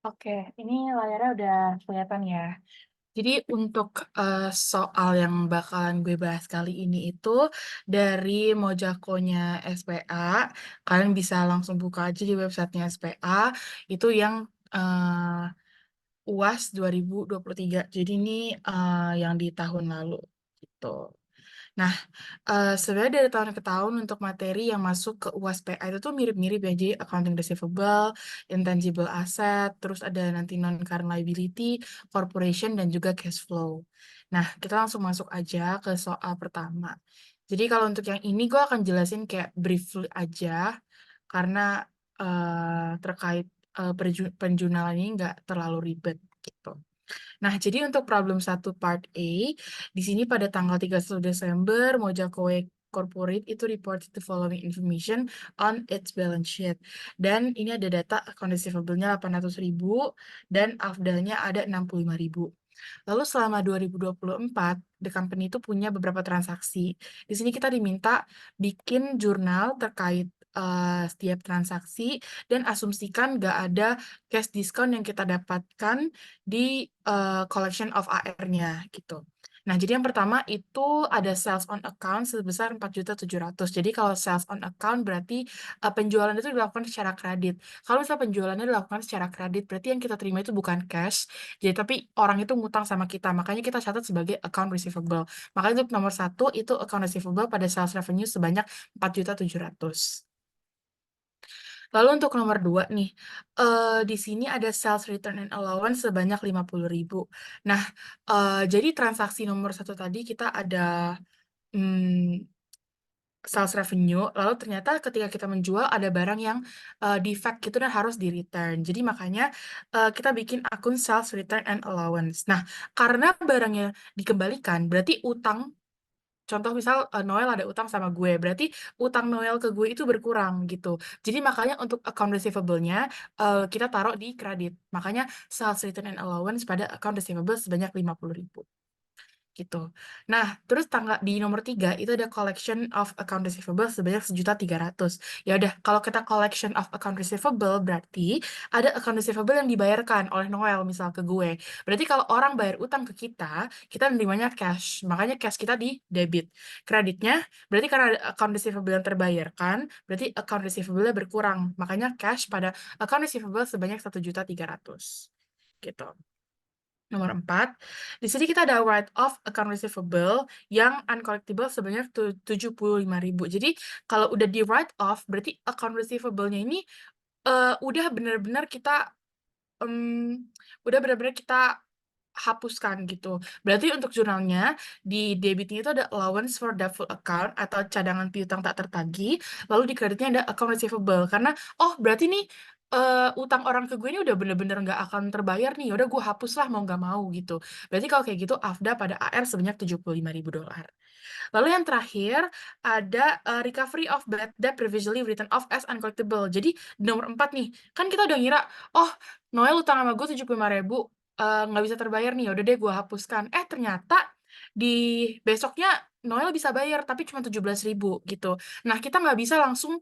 Oke, ini layarnya udah kelihatan ya. Jadi untuk soal yang bakalan gue bahas kali ini itu dari Mojako-nya SPA. Kalian bisa langsung buka aja di websitenya SPA. Itu yang UAS 2023. Jadi ini yang di tahun lalu gitu. Nah, sebenarnya dari tahun ke tahun untuk materi yang masuk ke UAS PA itu tuh mirip-mirip ya. Jadi accounting receivable, intangible asset, terus ada nanti non-current liability, corporation, dan juga cash flow. Nah, kita langsung masuk aja ke soal pertama. Jadi kalau untuk yang ini gue akan jelasin kayak briefly aja, karena terkait penjunalan ini nggak terlalu ribet gitu. Nah, jadi untuk problem satu part A, di sini pada tanggal 31 Desember, Mojako Corporate itu report the following information on its balance sheet. Dan ini ada data account receivable-nya 800.000 dan AFDAL-nya ada 65.000. Lalu selama 2024, the company itu punya beberapa transaksi. Di sini kita diminta bikin jurnal terkait setiap transaksi dan asumsikan nggak ada cash discount yang kita dapatkan di collection of AR-nya gitu. Nah, jadi yang pertama itu ada sales on account sebesar 4.700.000. Jadi kalau sales on account berarti penjualan itu dilakukan secara kredit. Kalau misalnya penjualannya dilakukan secara kredit, berarti yang kita terima itu bukan cash, jadi tapi orang itu ngutang sama kita. Makanya kita catat sebagai account receivable. Makanya untuk nomor satu itu account receivable pada sales revenue sebanyak 4.700.000. Lalu untuk nomor dua nih, di sini ada sales return and allowance sebanyak 50.000. Nah, jadi transaksi nomor satu tadi kita ada hmm, sales revenue, lalu ternyata ketika kita menjual ada barang yang defect gitu dan harus di return. Jadi makanya kita bikin akun sales return and allowance. Nah, karena barangnya dikembalikan, berarti utang. Contoh misal Noel ada utang sama gue, berarti utang Noel ke gue itu berkurang gitu. Jadi makanya untuk account receivable-nya kita taruh di kredit. Makanya sales return and allowance pada account receivable sebanyak 50.000 gitu. Nah, terus tanggal di nomor 3 itu ada collection of account receivable sebanyak 1.300.000. Ya udah, kalau kita collection of account receivable berarti ada account receivable yang dibayarkan oleh Noel misal ke gue. Berarti kalau orang bayar utang ke kita nerimanya cash. Makanya cash kita di debit. Kreditnya berarti karena ada account receivable yang terbayarkan, berarti account receivable-nya berkurang. Makanya cash pada account receivable sebanyak 1.300.000 gitu. Nomor 4, di sini kita ada write off account receivable yang uncollectible sebanyak 75.000. Jadi kalau udah di write off, berarti account receivable-nya ini udah benar-benar kita hapuskan gitu. Berarti untuk jurnalnya di debitnya itu ada allowance for doubtful account atau cadangan piutang tak tertagih, lalu di kreditnya ada account receivable karena oh berarti nih utang orang ke gue ini udah bener-bener nggak akan terbayar nih, udah gue hapus lah mau nggak mau gitu. Berarti kalau kayak gitu AFDA pada AR sebanyak $75.000. Lalu yang terakhir ada recovery of bad debt previously written off as uncollectible. Jadi di nomor 4 nih, kan kita udah ngira, oh Noel utang sama gue 75.000, nggak bisa terbayar nih, yaudah deh gue hapuskan. Ternyata di besoknya Noel bisa bayar, tapi cuma 17.000 gitu. Nah, kita nggak bisa langsung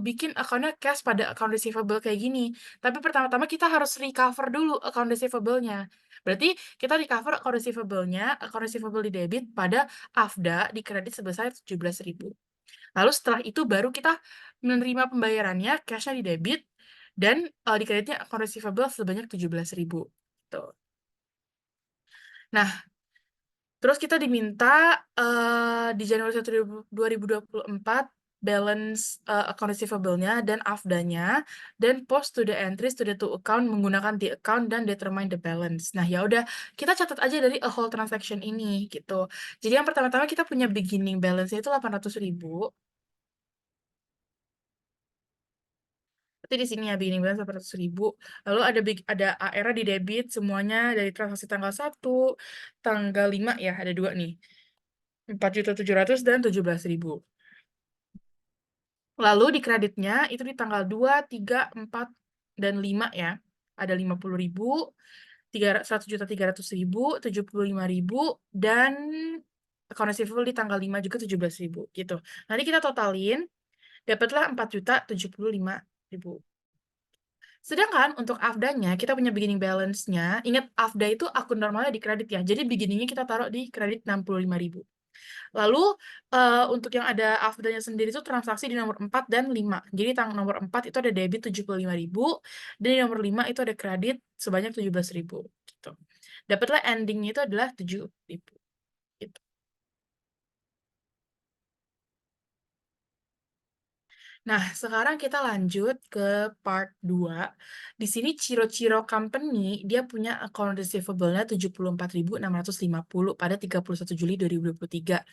bikin account-nya cash pada account receivable kayak gini. Tapi pertama-tama kita harus recover dulu account receivable-nya. Berarti kita recover account receivable-nya, account receivable di debit pada AFDA di kredit sebesar 17.000. Lalu setelah itu baru kita menerima pembayarannya, cash-nya di debit, dan di kreditnya account receivable sebanyak 17.000. Gitu. Nah, terus kita diminta di Januari 1 2024 balance account receivable-nya dan AFDA-nya dan post to the entries to the to account menggunakan the account dan determine the balance. Nah, ya udah kita catat aja dari a whole transaction ini gitu. Jadi yang pertama-tama kita punya beginning balance-nya itu 800.000. Berarti di sini ya beginning balance 800.000. Lalu ada AR di debit semuanya dari transaksi tanggal 1, tanggal 5 ya, ada dua nih. 4.700.000 dan 17.000. Lalu di kreditnya itu di tanggal 2, 3, 4, dan 5 ya. Ada 50.000, 1.300.000, 75.000, dan account receivable di tanggal 5 juga 17.000 gitu. Nanti kita totalin, dapatlah 4.075.000. Sedangkan untuk AFDA-nya, kita punya beginning balance-nya. Ingat, AFDA itu akun normalnya di kredit ya. Jadi beginning-nya kita taruh di kredit 65.000. Lalu untuk yang ada AFDA-nya sendiri itu transaksi di nomor 4 dan 5. Jadi nomor 4 itu ada debit 75.000 dan di nomor 5 itu ada kredit sebanyak 17.000 gitu. Dapatlah ending-nya itu adalah 7.000 gitu. Nah, sekarang kita lanjut ke part 2. Di sini Chiro Company, dia punya account receivable-nya 74.650 pada 31 Juli 2023.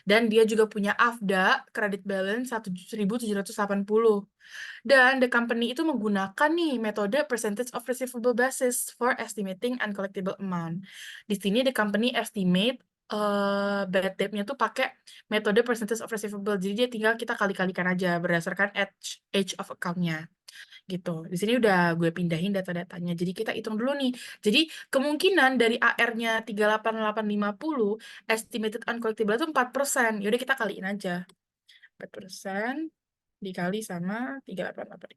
Dan dia juga punya AFDA, credit balance 1.780. Dan the company itu menggunakan nih metode percentage of receivable basis for estimating uncollectible amount. Di sini the company estimate bad debt-nya tuh pakai metode percentage of receivable. Jadi dia tinggal kita kali-kalikan aja berdasarkan age of account-nya gitu. Di sini udah gue pindahin data-datanya. Jadi kita hitung dulu nih. Jadi kemungkinan dari AR-nya 38850 estimated uncollectible itu 4%. Yaudah kita kaliin aja. 4% dikali sama 388.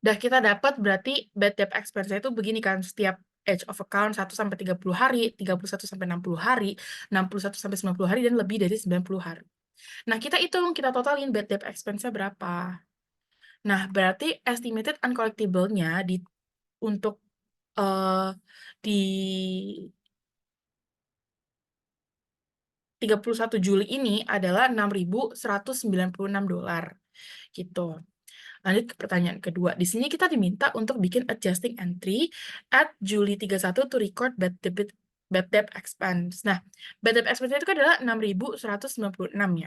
Dah kita dapat berarti bad debt expense itu begini kan, setiap age of account 1 sampai 30 hari, 31 sampai 60 hari, 61 sampai 90 hari dan lebih dari 90 hari. Nah, kita hitung, kita totalin bad debt expense-nya berapa. Nah, berarti estimated uncollectible-nya untuk di 31 Juli ini adalah $6.196 gitu. Lanjut ke pertanyaan kedua. Di sini kita diminta untuk bikin adjusting entry at Juli 31 to record bad debt expense. Nah, bad debt expense itu kan adalah 6.196 ya.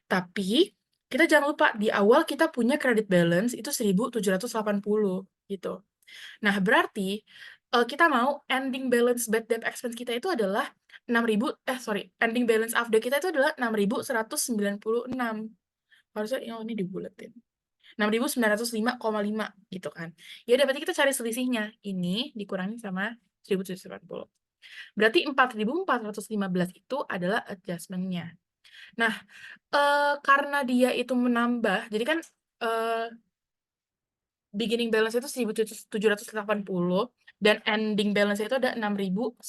Tapi kita jangan lupa di awal kita punya credit balance itu 1.780 gitu. Nah, berarti kita mau ending balance bad debt expense kita itu adalah ending balance AFDA kita itu adalah 6.196. Harusnya ini dibuletin. 6.905,5 gitu kan. Ya udah berarti kita cari selisihnya. Ini dikurangi sama 1.780. Berarti 4.415 itu adalah adjustment-nya. Nah, karena dia itu menambah, jadi kan beginning balance itu 1.780 dan ending balance itu ada 6.195.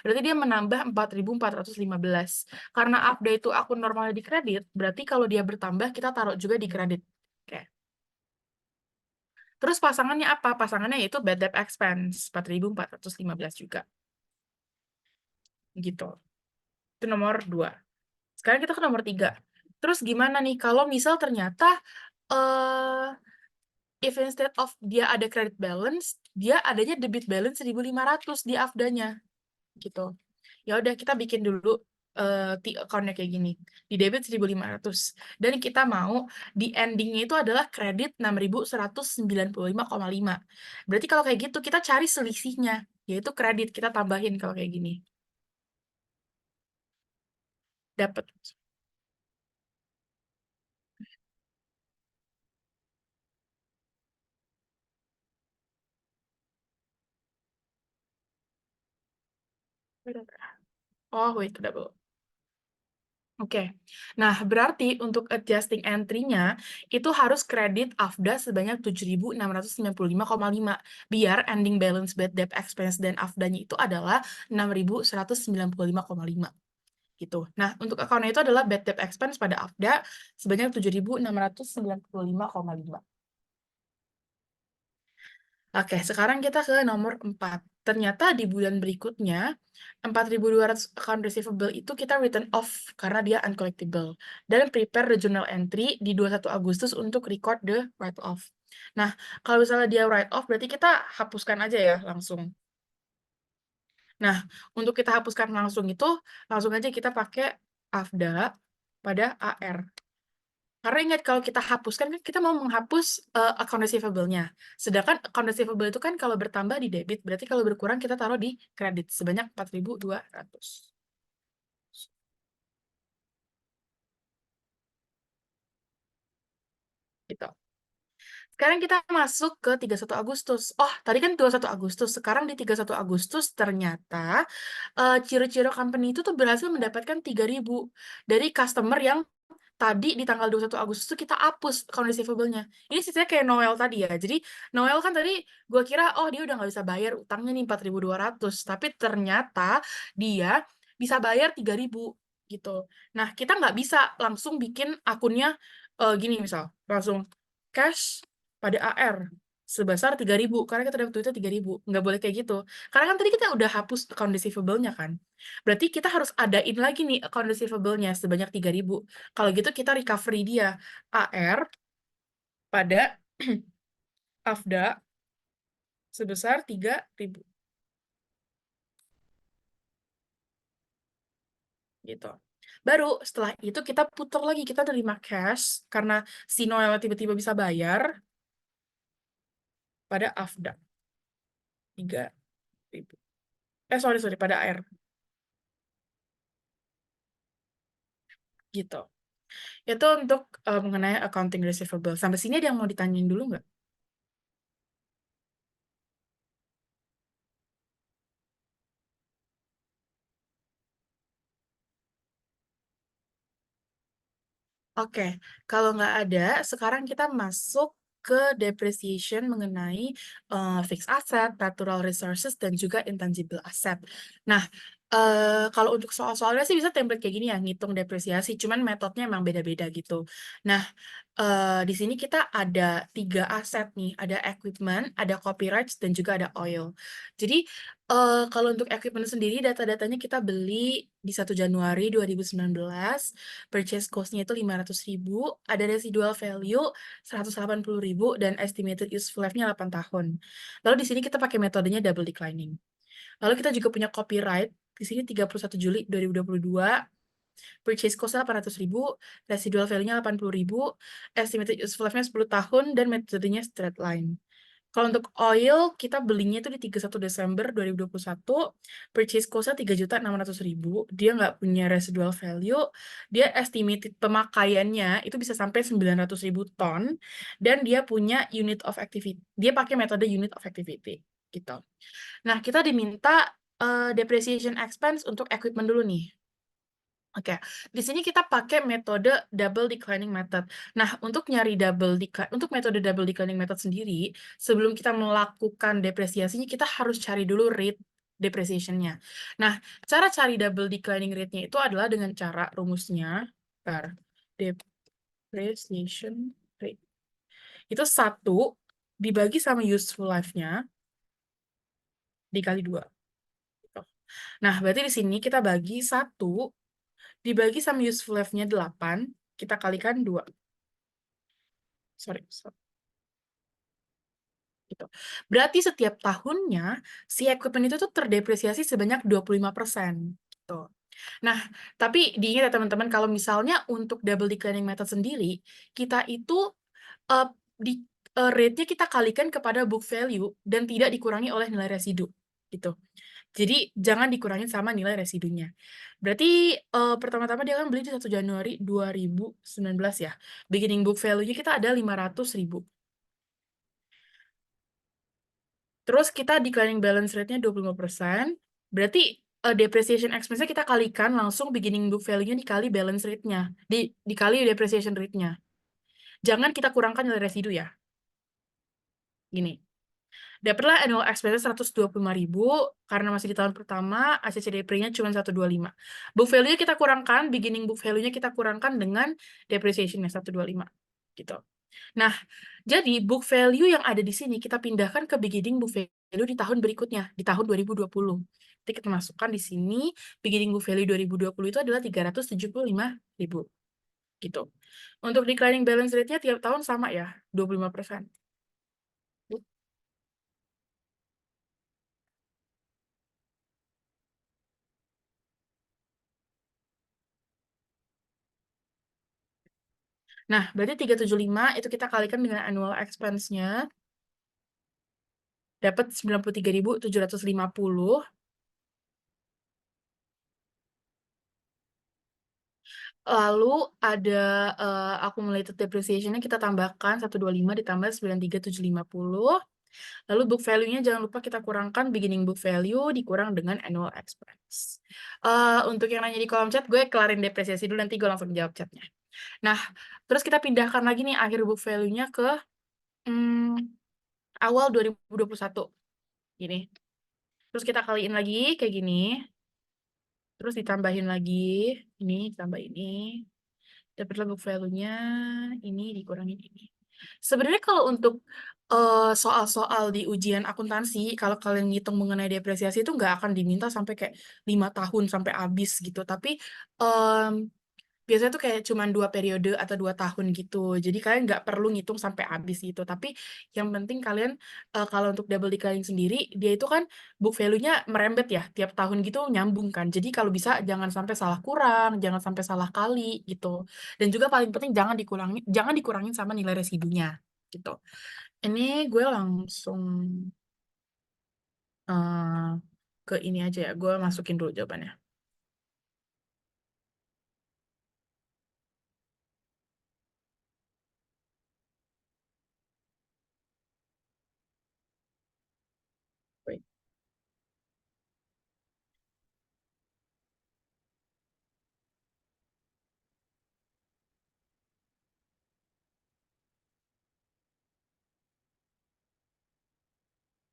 Berarti dia menambah 4.415. Karena AFDA itu akun normalnya di kredit, berarti kalau dia bertambah kita taruh juga di kredit. Oke. Terus pasangannya apa? Pasangannya yaitu bad debt expense 4.415 juga. Gitu. Itu nomor 2. Sekarang kita ke nomor 3. Terus gimana nih kalau misal ternyata if instead of dia ada credit balance, dia adanya debit balance 1.500 di AFDA-nya. Gitu. Ya udah kita bikin dulu account-nya kayak gini. Di debit 1.500. Dan kita mau di ending-nya itu adalah kredit 6.195,5. Berarti kalau kayak gitu kita cari selisihnya, yaitu kredit kita tambahin kalau kayak gini. Dapat. Oh, wait, double. Oke. Nah, berarti untuk adjusting entry-nya itu harus kredit AFDA sebanyak 7.695,5 biar ending balance bad debt expense dan AFDA-nya itu adalah 6.195,5 gitu. Nah, untuk account-nya itu adalah bad debt expense pada AFDA sebanyak 7.695,5. Oke, sekarang kita ke nomor 4. Ternyata di bulan berikutnya, 4.200 account receivable itu kita written off karena dia uncollectible. Dan prepare the journal entry di 21 Agustus untuk record the write-off. Nah, kalau misalnya dia write-off, berarti kita hapuskan aja ya langsung. Nah, untuk kita hapuskan langsung itu, langsung aja kita pakai AFDA pada AR. Karena ingat kalau kita hapuskan kan kita mau menghapus account receivable-nya. Sedangkan account receivable itu kan kalau bertambah di debit, berarti kalau berkurang kita taruh di kredit sebanyak 4.200. Gitu. Sekarang kita masuk ke 31 Agustus. Oh, tadi kan 21 Agustus. Sekarang di 31 Agustus ternyata Ciro Company itu tuh berhasil mendapatkan 3.000 dari customer yang tadi di tanggal 21 Agustus tuh kita hapus account receivable-nya. Ini ceritanya kayak Noel tadi ya. Jadi Noel kan tadi gue kira oh dia udah nggak bisa bayar utangnya nih 4.200, tapi ternyata dia bisa bayar 3.000 gitu. Nah, kita nggak bisa langsung bikin akunnya gini misal, langsung cash pada AR sebesar 3.000 karena kita dapat duitnya 3.000. Nggak boleh kayak gitu. Karena kan tadi kita udah hapus account receivable-nya kan. Berarti kita harus adain lagi nih account receivable-nya sebanyak 3.000. Kalau gitu kita recovery dia AR pada AFDA sebesar 3.000 gitu. Baru setelah itu kita putar lagi, kita terima cash karena si Noel tiba-tiba bisa bayar pada AFDA 3.000. Sorry, pada AR gitu. Itu untuk mengenai accounting receivable. Sampai sini ada yang mau ditanyain dulu nggak? Oke, kalau nggak ada, sekarang kita masuk ke depreciation mengenai fixed asset, natural resources, dan juga intangible asset. Nah, kalau untuk soal-soalnya sih bisa template kayak gini ya, ngitung depresiasi, cuman metodenya emang beda-beda gitu. Nah, di sini kita ada 3 aset nih, ada equipment, ada copyrights, dan juga ada oil. Jadi, kalau untuk equipment sendiri, data-datanya kita beli di 1 Januari 2019, purchase cost-nya itu 500.000, ada residual value 180.000, dan estimated useful life-nya 8 tahun. Lalu di sini kita pakai metodenya double declining. Lalu kita juga punya copyright, di sini 31 Juli 2022, purchase cost-nya 800.000, residual value-nya 80.000, estimated useful life-nya 10 tahun, dan metodenya straight line. Kalau untuk oil, kita belinya itu di 31 Desember 2021, purchase cost-nya 3.600.000, dia nggak punya residual value, dia estimated pemakaiannya itu bisa sampai 900.000 ton, dan dia punya unit of activity, dia pakai metode unit of activity, gitu. Nah, kita diminta depreciation expense untuk equipment dulu nih. Oke, di sini kita pakai metode double declining method. Nah, untuk metode double declining method sendiri, sebelum kita melakukan depresiasinya, kita harus cari dulu rate depreciation-nya. Nah, cara cari double declining rate-nya itu adalah dengan cara rumusnya depreciation rate. Itu 1 dibagi sama useful life-nya dikali 2. Nah, berarti di sini kita bagi 1 dibagi sama useful life-nya 8, kita kalikan 2. Sorry. Gitu. Berarti setiap tahunnya, si equipment itu tuh terdepresiasi sebanyak 25%. Gitu. Nah, tapi diingat ya teman-teman, kalau misalnya untuk double declining method sendiri, kita itu uh, di rate-nya kita kalikan kepada book value dan tidak dikurangi oleh nilai residu. Gitu. Jadi jangan dikurangin sama nilai residunya. Berarti pertama-tama dia kan beli di 1 Januari 2019 ya. Beginning book value-nya kita ada 500.000. Terus kita declining balance rate-nya 25%. Berarti depreciation expense-nya kita kalikan langsung beginning book value-nya dikali balance rate-nya. Dikali depreciation rate-nya. Jangan kita kurangkan nilai residu ya. Gini. Dapatlah annual expense 125.000 karena masih di tahun pertama, ACCDP-nya cuma 125. Book value-nya kita kurangkan, beginning book value-nya kita kurangkan dengan depreciation-nya 125. Gitu. Nah, jadi book value yang ada di sini kita pindahkan ke beginning book value di tahun berikutnya, di tahun 2020. Jadi kita masukkan di sini, beginning book value 2020 itu adalah 375.000. Gitu. Untuk declining balance rate-nya tiap tahun sama ya, 25%. Nah, berarti 375 itu kita kalikan dengan annual expense-nya, dapat 93.750. Lalu ada accumulated depreciation-nya kita tambahkan 125 ditambah 93.750. Lalu book value-nya jangan lupa kita kurangkan beginning book value dikurang dengan annual expense. Untuk yang nanya di kolom chat, gue kelarin depresiasi dulu, nanti gue langsung jawab chatnya. Nah, terus kita pindahkan lagi nih akhir book value-nya ke awal 2021. Gini. Terus kita kaliin lagi kayak gini. Terus ditambahin lagi. Ini ditambah ini. Dapatlah book value-nya. Ini dikurangin ini. Sebenarnya kalau untuk soal-soal di ujian akuntansi, kalau kalian ngitung mengenai depresiasi itu nggak akan diminta sampai kayak 5 tahun sampai habis gitu. Tapi em, biasanya tuh kayak cuman 2 periode atau 2 tahun gitu. Jadi kalian nggak perlu ngitung sampai habis gitu. Tapi yang penting kalian kalau untuk double declining sendiri, dia itu kan book value-nya merembet ya. Tiap tahun gitu nyambung kan. Jadi kalau bisa jangan sampai salah kurang, jangan sampai salah kali gitu. Dan juga paling penting jangan dikurangin sama nilai residunya gitu. Ini gue langsung eh, ke ini aja ya. Gue masukin dulu jawabannya. Wait,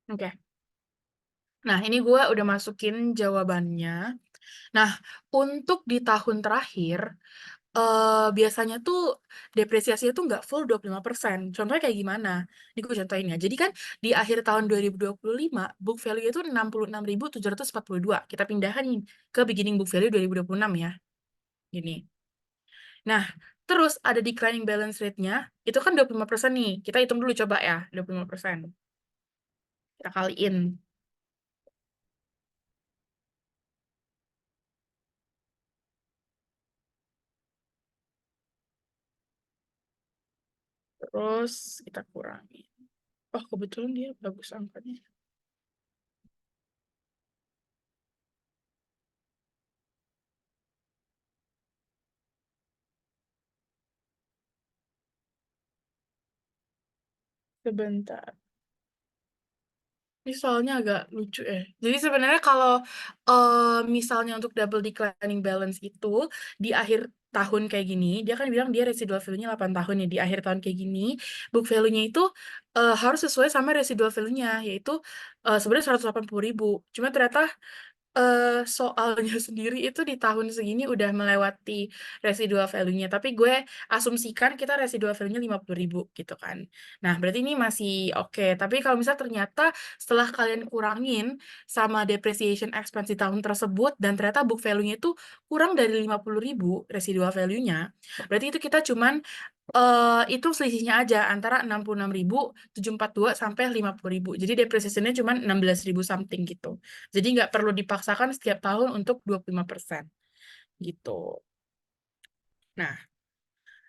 oke. Nah, ini gue udah masukin jawabannya. Nah, untuk di tahun terakhir, biasanya tuh depresiasinya tuh nggak full 25%. Contohnya kayak gimana? Ini gue contohin ya. Jadi kan di akhir tahun 2025, book value itu 66.742. Kita pindahin ke beginning book value 2026 ya. Gini. Nah, terus ada declining balance rate-nya, itu kan 25% nih. Kita hitung dulu coba ya, 25%. Kita kaliin. Terus kita kurangi. Oh, kebetulan dia bagus angkanya. Sebentar. Ini soalnya agak lucu ya. Jadi sebenarnya kalau misalnya untuk double declining balance itu di akhir tahun kayak gini, dia kan bilang dia residual value-nya 8 tahun ya. Di akhir tahun kayak gini, book value-nya itu harus sesuai sama residual value-nya, yaitu sebenarnya 180.000. Cuma ternyata soalnya sendiri itu di tahun segini udah melewati residual value-nya. Tapi gue asumsikan kita residual value-nya 50.000 gitu kan. Nah, berarti ini masih oke. Tapi kalau misalnya ternyata setelah kalian kurangin sama depreciation expense di tahun tersebut dan ternyata book value-nya itu kurang dari 50.000 residual value-nya, berarti itu kita cuman itu selisihnya aja antara 66.742 sampai 50.000. Jadi depresiasinya cuma 16.000 something gitu. Jadi nggak perlu dipaksakan setiap tahun untuk 25% gitu. Nah,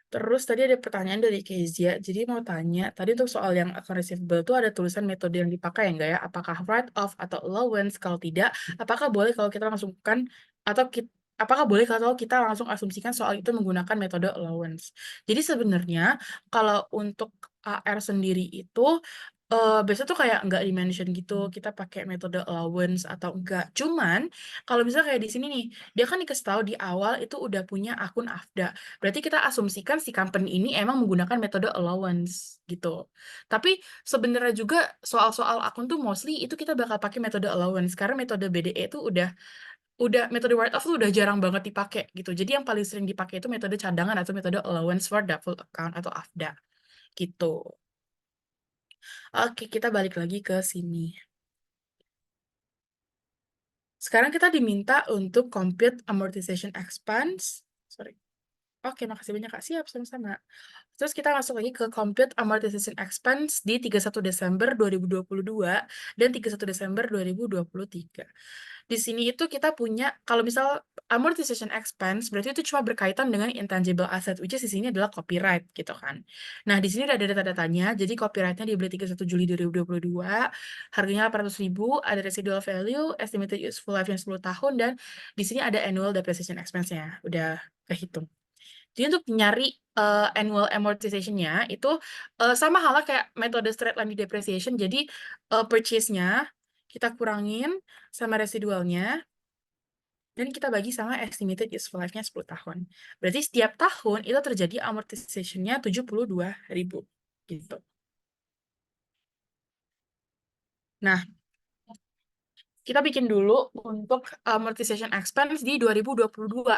terus tadi ada pertanyaan dari Kezia. Jadi mau tanya, tadi untuk soal yang account receivable itu ada tulisan metode yang dipakai ya enggak ya? Apakah write off atau allowance? Kalau tidak, apakah boleh kalau kita langsungkan atau apakah boleh kalau kita langsung asumsikan soal itu menggunakan metode allowance? Jadi sebenarnya kalau untuk AR sendiri itu biasanya tuh kayak nggak di-mention gitu kita pakai metode allowance atau enggak. Cuman kalau misalnya kayak di sini nih, dia kan dikasih tahu di awal itu udah punya akun AFDA. Berarti kita asumsikan si company ini emang menggunakan metode allowance gitu. Tapi sebenarnya juga soal-soal akun tuh mostly itu kita bakal pakai metode allowance karena metode BDE itu udah metode write off tuh udah jarang banget dipakai gitu. Jadi yang paling sering dipakai itu metode cadangan atau metode allowance for doubtful account atau AFDA gitu. Oke, kita balik lagi ke sini. Sekarang kita diminta untuk compute amortization expense. Sorry. Oke, makasih banyak Kak. Siap, sama-sama. Terus kita masuk lagi ke compute amortization expense di 31 Desember 2022 dan 31 Desember 2023. Di sini itu kita punya, kalau misal amortization expense, berarti itu cuma berkaitan dengan intangible asset, which is di sini adalah copyright, gitu kan. Nah, di sini ada data-datanya, jadi copyrightnya dibeli 31 Juli 2022, harganya 800.000, ada residual value, estimated useful life-nya 10 tahun, dan di sini ada annual depreciation expense-nya, udah kehitung. Jadi untuk nyari annual amortization-nya itu sama halnya kayak metode straight line depreciation. Jadi purchase-nya kita kurangin sama residualnya. dan kita bagi sama estimated useful life-nya 10 tahun. Berarti setiap tahun itu terjadi amortization-nya 72.000 gitu. Nah, kita bikin dulu untuk amortization expense di 2022.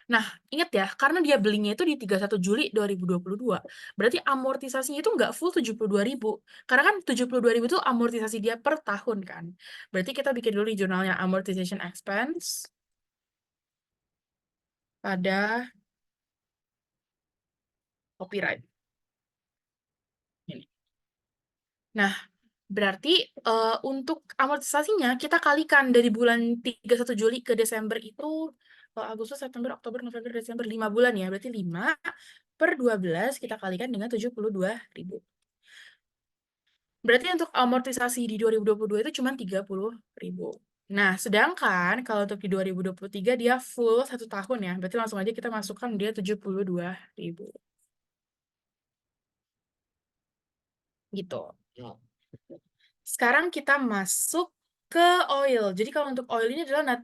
Nah, ingat ya, karena dia belinya itu di 31 Juli 2022, berarti amortisasinya itu nggak full 72.000. Karena kan 72.000 itu amortisasi dia per tahun kan. Berarti kita bikin dulu di jurnalnya amortization expense pada copyright. Ini. Nah, berarti untuk amortisasinya kita kalikan dari bulan 31 Juli ke Desember itu Agustus, September, Oktober, November, Desember 5 bulan ya. Berarti 5 per 12 kita kalikan dengan 72.000. Berarti untuk amortisasi di 2022 itu cuma 30.000. Nah, sedangkan kalau untuk di 2023 dia full 1 tahun ya. Berarti langsung aja kita masukkan dia 72.000. Gitu. Sekarang kita masuk ke oil. Jadi kalau untuk oil ini adalah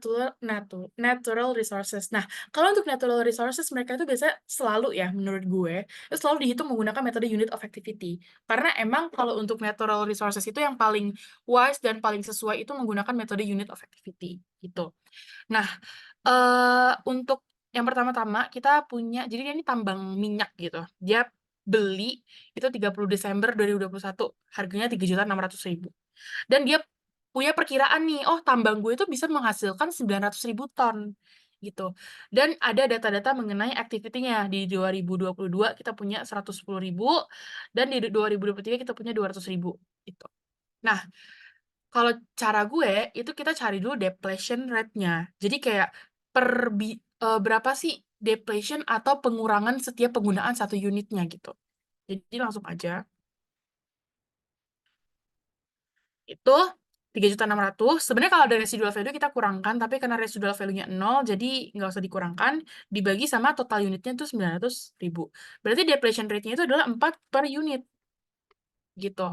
natural resources. Nah, kalau untuk natural resources mereka itu biasanya selalu ya menurut gue itu selalu dihitung menggunakan metode unit of activity. Karena emang kalau untuk natural resources itu yang paling wise dan paling sesuai itu menggunakan metode unit of activity gitu. Nah, untuk yang pertama-tama kita punya jadi ini tambang minyak gitu. Dia beli itu 30 Desember 2021, harganya 3.600.000. Dan dia punya perkiraan nih, oh tambang gue itu bisa menghasilkan 900.000 ton gitu. Dan ada data-data mengenai activity-nya. Di 2022 kita punya 110.000 dan di 2023 kita punya 200.000 gitu. Nah, kalau cara gue itu kita cari dulu depletion rate-nya. Jadi kayak berapa sih depletion atau pengurangan setiap penggunaan satu unitnya gitu. Jadi langsung aja itu 3.600.000. Sebenarnya kalau ada residual value kita kurangkan, tapi karena residual value-nya 0, jadi nggak usah dikurangkan, dibagi sama total unitnya itu 900.000. Berarti depletion rate-nya itu adalah 4 per unit. Gitu.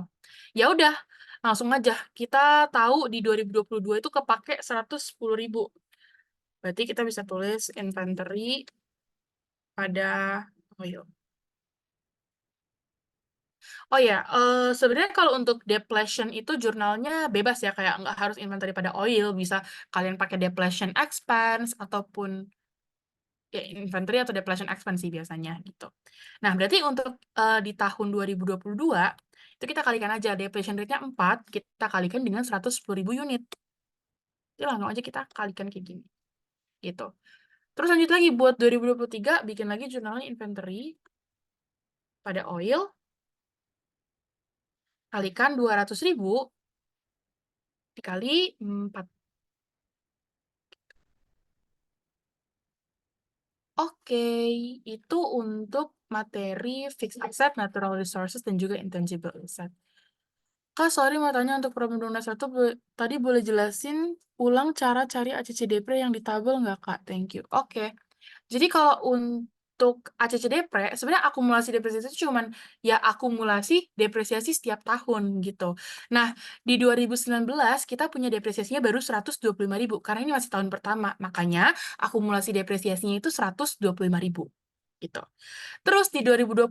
Ya udah, langsung aja. Kita tahu di 2022 itu kepake 110.000. Berarti kita bisa tulis inventory pada oil. Oh ya, sebenarnya kalau untuk depletion itu jurnalnya bebas ya, kayak nggak harus inventory pada oil, bisa kalian pakai depletion expense ataupun ya inventory atau depletion expense sih biasanya gitu. Nah, berarti untuk di tahun 2022 itu kita kalikan aja depletion rate-nya 4, kita kalikan dengan 110.000 unit. Jadi langsung aja kita kalikan kayak gini. Gitu. Terus lanjut lagi buat 2023 bikin lagi jurnalnya inventory pada oil kalikan 200.000 dikali 4. Oke, itu untuk materi fixed asset, natural resources, dan juga intangible asset. Kak, sorry mau tanya untuk problem 201, tadi boleh jelasin ulang cara cari ACC Depre yang di tabel nggak, Kak? Thank you. Oke. Jadi kalau untuk ACC Depre, sebenarnya akumulasi depresiasi itu cuman ya akumulasi depresiasi setiap tahun gitu. Nah, di 2019 kita punya depresiasinya baru 125.000 karena ini masih tahun pertama. Makanya akumulasi depresiasinya itu 125.000 gitu. Terus di 2020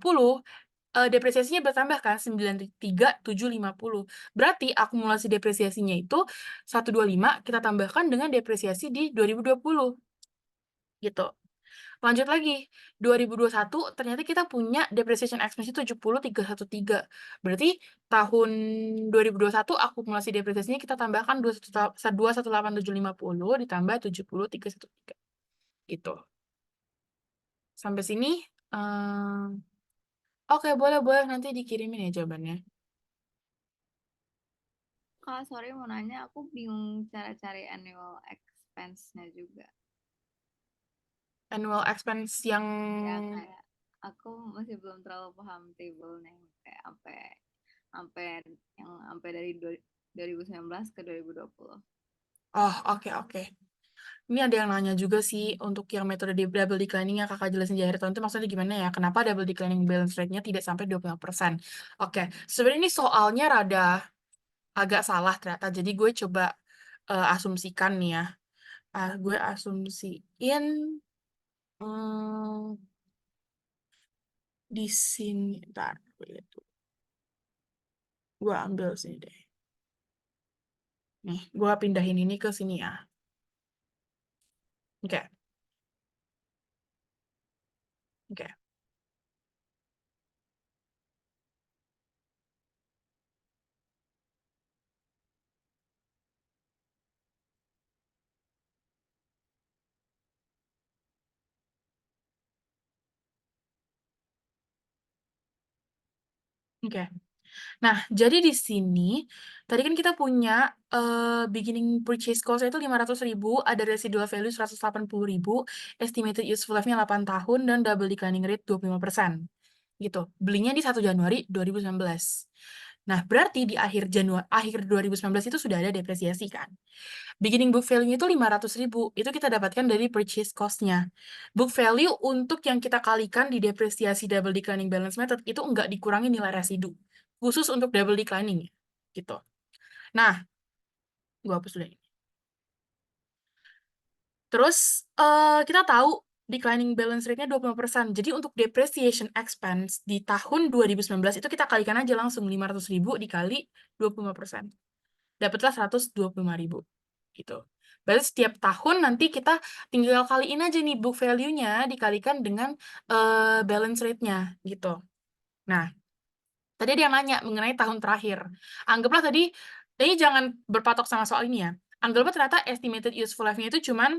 depresiasinya bertambah kan 93.750. Berarti akumulasi depresiasinya itu 125 kita tambahkan dengan depresiasi di 2020 gitu. Lanjut lagi, 2021 ternyata kita punya depreciation expense 70.313. Berarti tahun 2021 akumulasi depresiasinya kita tambahkan 218.750 ditambah 70.313. Gitu. Sampai sini oke, boleh nanti dikirimin ya jawabannya. Kak, sorry mau nanya, aku bingung cara cari annual expense-nya juga. Annual expense yang Ya kayak aku masih belum terlalu paham table-nya kayak sampai yang sampai dari 2019 ke 2020. oh, oke. Ini ada yang nanya juga sih untuk yang metode double declining yang kakak jelasin di akhir tahun itu maksudnya gimana ya? Kenapa double declining balance rate-nya tidak sampai 20%? Oke, sebenarnya ini soalnya rada agak salah ternyata. Jadi gue coba asumsikan nih ya. gue asumsiin hmm, di sini. Ntar, gue lihat dulu. Gue ambil sini deh. Nih, gue pindahin ini ke sini ya. Oke, oke. Oke. Nah, jadi di sini tadi kan kita punya beginning purchase cost itu 500.000, ada residual value 180.000, estimated useful life-nya 8 tahun, dan double declining rate 25%. Gitu. Belinya di 1 Januari 2019. Nah, berarti di akhir 2019 itu sudah ada depresiasi kan. Beginning book value-nya itu 500.000. Itu kita dapatkan dari purchase cost-nya. Book value untuk yang kita kalikan di depresiasi double declining balance method itu nggak dikurangi nilai residu. Khusus untuk double declining. Gitu. Nah, gua hapus dulu ini. Terus, kita tahu declining balance rate-nya 20%. Jadi untuk depreciation expense di tahun 2019 itu kita kalikan aja langsung 500.000 dikali 25%. Dapatlah 125.000. Gitu. Berarti setiap tahun nanti kita tinggal kaliin aja nih book value-nya dikalikan dengan balance rate-nya gitu. Nah, tadi ada yang nanya mengenai tahun terakhir. Anggaplah tadi jangan berpatok sama soal ini ya. Anggaplah ternyata estimated useful life-nya itu cuman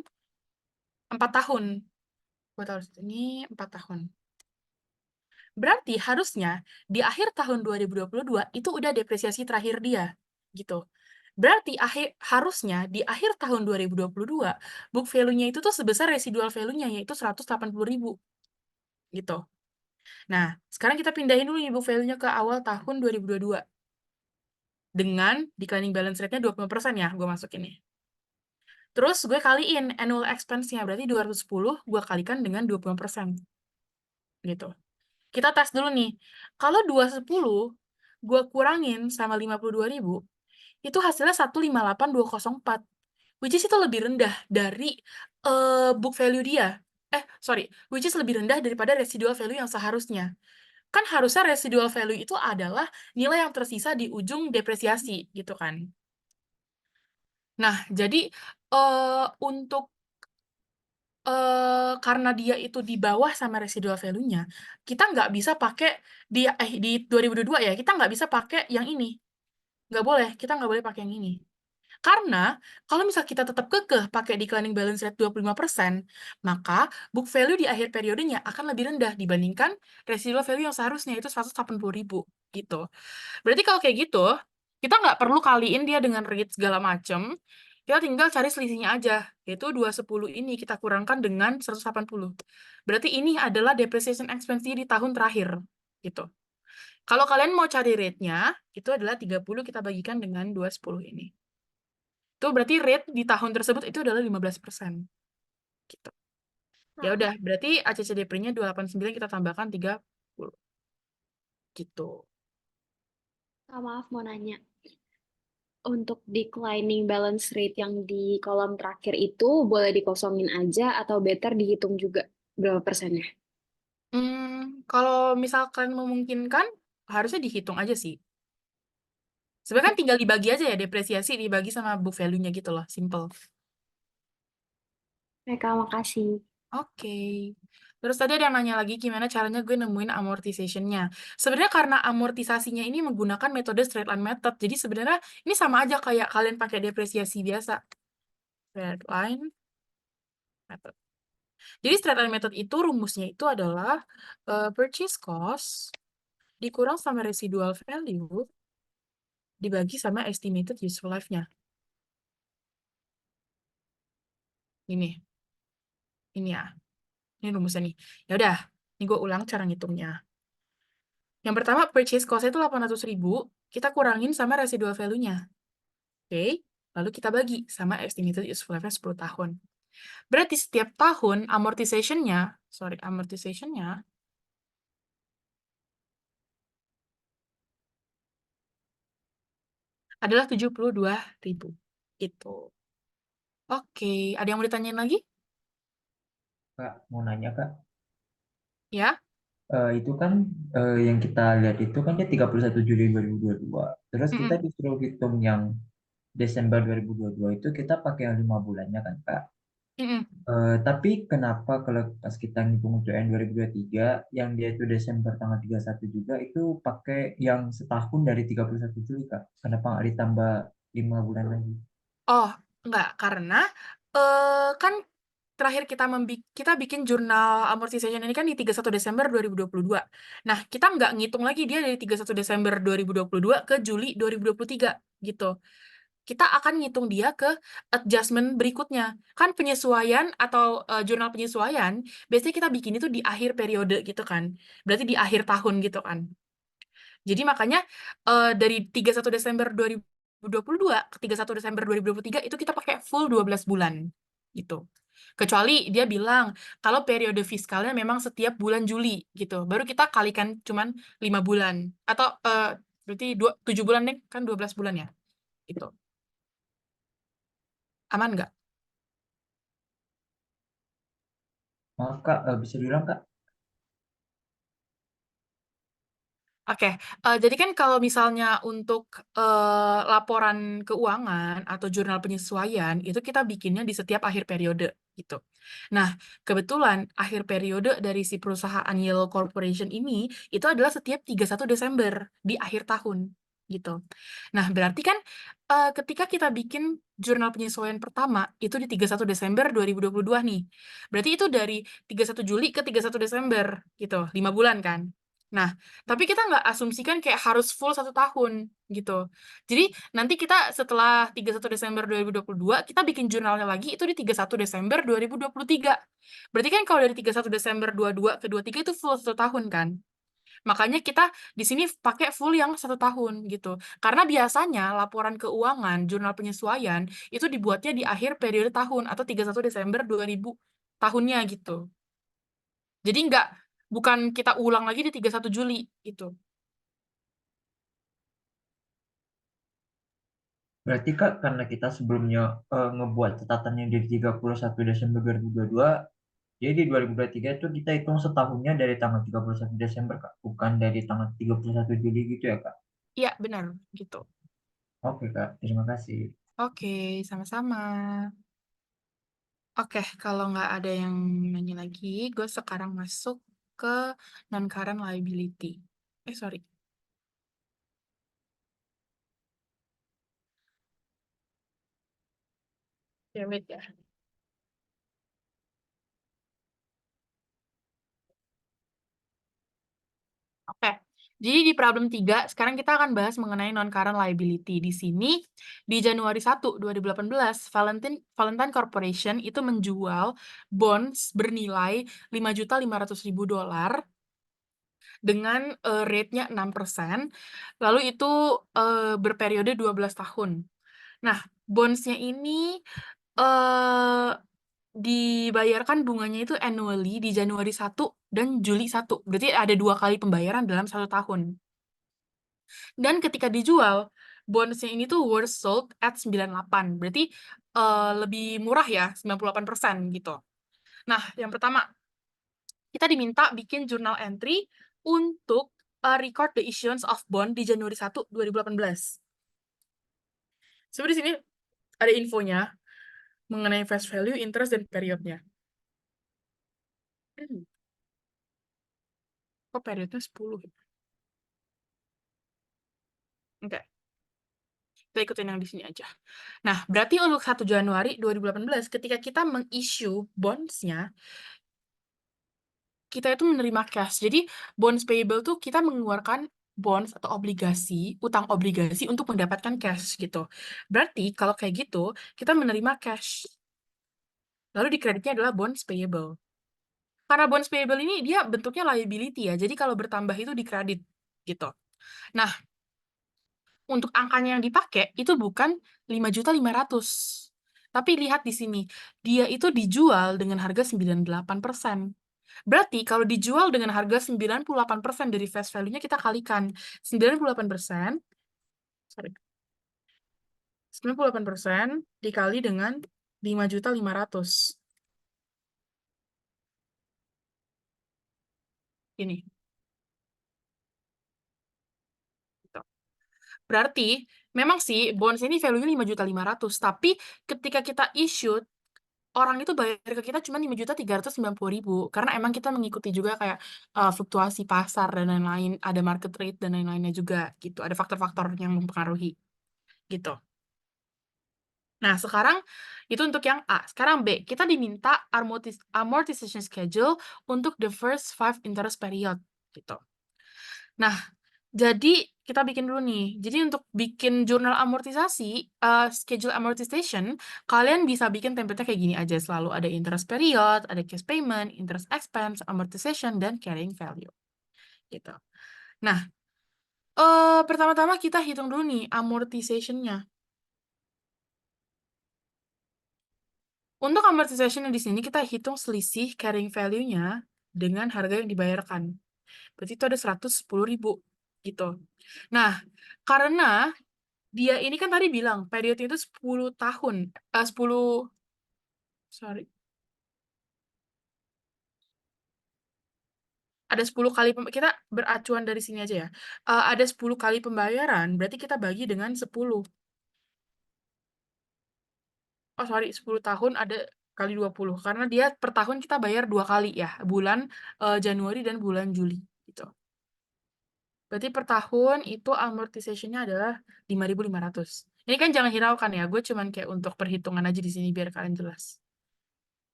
4 tahun. Gue tahu ini 4 tahun. Berarti harusnya di akhir tahun 2022 itu udah depresiasi terakhir dia. Gitu. Berarti harusnya di akhir tahun 2022 book value-nya itu tuh sebesar residual value-nya yaitu 180.000 gitu. Nah, sekarang kita pindahin dulu nih book value-nya ke awal tahun 2022 dengan declining balance rate-nya 20% ya, gue masuk ini. Terus gue kaliin annual expense-nya, berarti 210 gue kalikan dengan 20%. Gitu. Kita tes dulu nih. Kalau 210 gue kurangin sama 52.000, itu hasilnya 158.204. Which is itu lebih rendah dari book value dia. Sorry, which is lebih rendah daripada residual value yang seharusnya. Kan harusnya residual value itu adalah nilai yang tersisa di ujung depresiasi, gitu kan. Nah, jadi untuk karena dia itu di bawah sama residual value-nya, kita nggak bisa pakai di 2022 ya, kita nggak bisa pakai yang ini. Nggak boleh, kita nggak boleh pakai yang ini. Karena kalau misal kita tetap kekeh pakai declining balance rate 25%, maka book value di akhir periodenya akan lebih rendah dibandingkan residual value yang seharusnya itu 180.000 gitu. Berarti kalau kayak gitu, kita nggak perlu kaliin dia dengan rate segala macem, kita tinggal cari selisihnya aja, yaitu 210 ini kita kurangkan dengan 180. Berarti ini adalah depreciation expense di tahun terakhir gitu. Kalau kalian mau cari rate-nya, itu adalah 30 kita bagikan dengan 210 ini. Itu berarti rate di tahun tersebut itu adalah 15%. Gitu. Ya Nah, udah, berarti ACCDP-nya 289 kita tambahkan 30. Gitu. Maaf mau nanya, untuk declining balance rate yang di kolom terakhir itu boleh dikosongin aja atau better dihitung juga berapa persennya? Kalau misalkan memungkinkan, harusnya dihitung aja sih. Sebenarnya Oke, kan tinggal dibagi aja ya, depresiasi dibagi sama book value-nya gitu loh, simple. Kak, makasih. Oke. Terus tadi ada yang nanya lagi gimana caranya gue nemuin amortization-nya. Sebenarnya karena amortisasinya ini menggunakan metode straight line method, jadi sebenarnya ini sama aja kayak kalian pakai depresiasi biasa. Straight line method. Jadi straight line method itu rumusnya itu adalah purchase cost dikurang sama residual value dibagi sama estimated useful life-nya. Ini ya. Ini rumusnya nih. Ya udah, ini gue ulang cara ngitungnya. Yang pertama, purchase cost itu 800.000, kita kurangin sama residual value-nya. Oke? Lalu kita bagi sama estimated useful life-nya 10 tahun. Berarti setiap tahun amortization-nya adalah 72.000. Gitu. Oke, ada yang mau ditanyain lagi? Kak, mau nanya Kak. Ya? Itu kan yang kita lihat itu kan dia 31 Juli 2022. Terus kita Mm-mm. disuruh hitung yang Desember 2022 itu kita pakai yang 5 bulannya kan Kak. Mm-mm. Tapi kenapa kalau pas kita ngitung untuk yang 2023 yang dia itu Desember tanggal 31 juga itu pakai yang setahun dari 31 Juli Kak? Kenapa nggak ditambah 5 bulan lagi? Oh, enggak, karena kan terakhir kita bikin jurnal amortization ini kan di 31 Desember 2022. Nah, kita nggak ngitung lagi dia dari 31 Desember 2022 ke Juli 2023 gitu. Kita akan ngitung dia ke adjustment berikutnya. Kan penyesuaian atau jurnal penyesuaian, biasanya kita bikin itu di akhir periode gitu kan. Berarti di akhir tahun gitu kan. Jadi makanya dari 31 Desember 2022 ke 31 Desember 2023 itu kita pakai full 12 bulan gitu. Kecuali dia bilang kalau periode fiskalnya memang setiap bulan Juli gitu. Baru kita kalikan cuman 5 bulan atau berarti 7 bulan deh, kan 12 bulan ya. Gitu. Aman nggak? Maaf Kak, bisa diulang Kak? Oke, jadi kan kalau misalnya untuk laporan keuangan atau jurnal penyesuaian itu kita bikinnya di setiap akhir periode gitu. Nah, kebetulan akhir periode dari si perusahaan Yellow Corporation ini itu adalah setiap 31 Desember di akhir tahun gitu. Nah, berarti kan ketika kita bikin jurnal penyesuaian pertama itu di 31 Desember 2022 nih. Berarti itu dari 31 Juli ke 31 Desember gitu, 5 bulan kan. Nah, tapi kita nggak asumsikan kayak harus full 1 tahun gitu. Jadi nanti kita setelah 31 Desember 2022, kita bikin jurnalnya lagi itu di 31 Desember 2023. Berarti kan kalau dari 31 Desember 22 ke 23 itu full 1 tahun kan. Makanya kita di sini pakai full yang 1 tahun gitu. Karena biasanya laporan keuangan, jurnal penyesuaian, itu dibuatnya di akhir periode tahun atau 31 Desember 2000 tahunnya gitu. Jadi bukan kita ulang lagi di 31 Juli gitu. Berarti Kak, karena kita sebelumnya ngebuat catatannya di 31 Desember 2022, jadi di 2023 itu kita hitung setahunnya dari tanggal 31 Desember Kak, bukan dari tanggal 31 Juli gitu ya Kak? Iya, benar gitu. Oke Kak, terima kasih. Oke, sama-sama. Oke, kalau nggak ada yang nanya lagi, gue sekarang masuk ke non-current liability. Sorry. Ya, wait ya. Oke, jadi di problem 3, sekarang kita akan bahas mengenai non-current liability. Di sini, di Januari 1, 2018, Valentine Corporation itu menjual bonds bernilai $5.500.000 dengan rate-nya 6%, lalu itu berperiode 12 tahun. Nah, bonds-nya ini eh dibayarkan bunganya itu annually di Januari 1 dan Juli 1. Berarti ada 2 kali pembayaran dalam 1 tahun. Dan ketika dijual, bondsnya ini tuh worth sold at 98. Berarti lebih murah ya, 98% gitu. Nah, yang pertama, kita diminta bikin journal entry untuk record the issuance of bond di Januari 1, 2018. Sebenarnya di sini ada infonya mengenai face value, interest, dan periodnya. Kok periodnya 10? Oke, kita ikutin yang di sini aja. Nah, berarti untuk 1 Januari 2018, ketika kita meng-issue bonds-nya, kita itu menerima cash. Jadi, bonds payable tuh kita mengeluarkan bonds atau obligasi, utang obligasi untuk mendapatkan cash gitu. Berarti, kalau kayak gitu, kita menerima cash. Lalu di kreditnya adalah bonds payable. Karena bonds payable ini dia bentuknya liability ya, jadi kalau bertambah itu dikredit gitu. Nah, untuk angkanya yang dipakai itu bukan 5.500.000. Tapi lihat di sini, dia itu dijual dengan harga 98%. Berarti kalau dijual dengan harga 98% dari face value-nya kita kalikan 98%, sorry, 98% dikali dengan 5.500.000. Ini. Gitu. Berarti memang sih bonds ini value-nya 5.500.000, tapi ketika kita issue orang itu bayar ke kita cuma 5.390.000 karena emang kita mengikuti juga kayak fluktuasi pasar dan lain-lain, ada market rate dan lain-lainnya juga gitu. Ada faktor-faktor yang mempengaruhi gitu. Nah, sekarang itu untuk yang A. Sekarang B, kita diminta amortization schedule untuk the first 5 interest period gitu. Nah, jadi kita bikin dulu nih. Jadi untuk bikin jurnal amortisasi, schedule amortization, kalian bisa bikin template-nya kayak gini aja. Selalu ada interest period, ada cash payment, interest expense, amortization, dan carrying value. Gitu. Nah, pertama-tama kita hitung dulu nih amortization-nya. Untuk amortization di sini kita hitung selisih carrying value-nya dengan harga yang dibayarkan. Berarti itu ada 110.000 gitu. Nah, karena dia ini kan tadi bilang periodnya itu 10 tahun. 10 sorry. Ada 10 kali kita beracuan dari sini aja ya. Ada 10 kali pembayaran, berarti kita bagi dengan 10. Oh, sorry, 10 tahun ada kali 20 karena dia per tahun kita bayar 2 kali ya, bulan Januari dan bulan Juli gitu. Berarti per tahun itu amortization-nya adalah 5.500. Ini kan jangan hiraukan ya, gue cuman kayak untuk perhitungan aja di sini biar kalian jelas.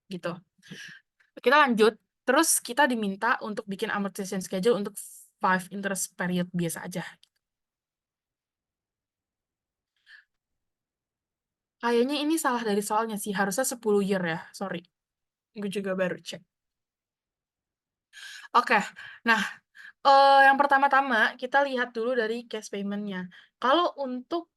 Gitu. Kita lanjut, terus kita diminta untuk bikin amortization schedule untuk 5 interest period biasa aja. Kayaknya ini salah dari soalnya sih, harusnya 10 year ya, sorry. Gue juga baru cek. Oke, nah yang pertama-tama kita lihat dulu dari cash payment-nya. Kalau untuk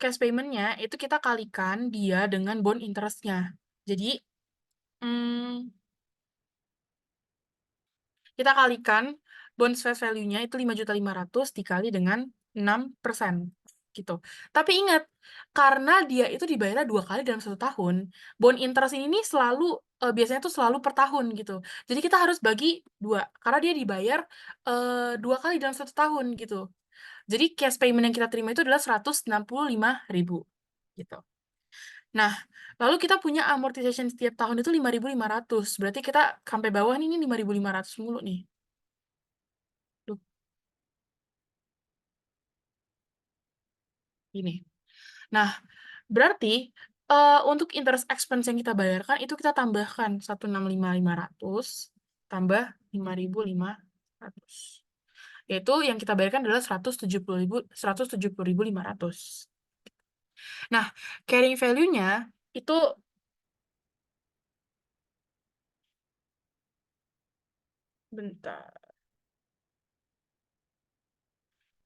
cash payment-nya itu kita kalikan dia dengan bond interest-nya. Jadi, kita kalikan bond face value-nya itu 5.500.000 dikali dengan 6%. Gitu. Tapi ingat, karena dia itu dibayarnya 2 kali dalam 1 tahun, bond interest ini nih selalu, biasanya tuh selalu per tahun gitu. Jadi kita harus bagi 2, karena dia dibayar 2 kali dalam 1 tahun gitu. Jadi cash payment yang kita terima itu adalah 165.000 gitu. Nah, lalu kita punya amortization setiap tahun itu 5.500. Berarti kita sampai bawah nih, ini 5.500 mulu nih. Duh, ini. Nah, berarti untuk interest expense yang kita bayarkan itu kita tambahkan 165.500 tambah 5.500. Yaitu yang kita bayarkan adalah 170.500. Nah, carrying value-nya itu bentar.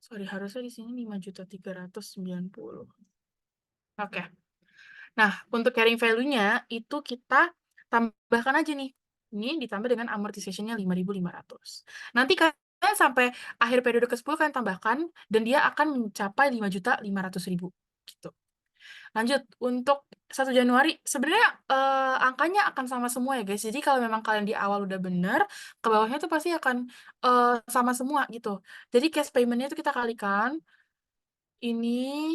Sorry, harusnya di sini 5.390.000. Oke. Nah, untuk carrying value-nya itu kita tambahkan aja nih. Ini ditambah dengan amortization-nya 5.500. Nanti kalian sampai akhir periode ke-10 kalian tambahkan, dan dia akan mencapai 5.500.000. Gitu. Lanjut, untuk 1 Januari, sebenarnya angkanya akan sama semua ya guys. Jadi kalau memang kalian di awal udah bener, ke bawahnya tuh pasti akan sama semua gitu. Jadi cash payment-nya itu kita kalikan, ini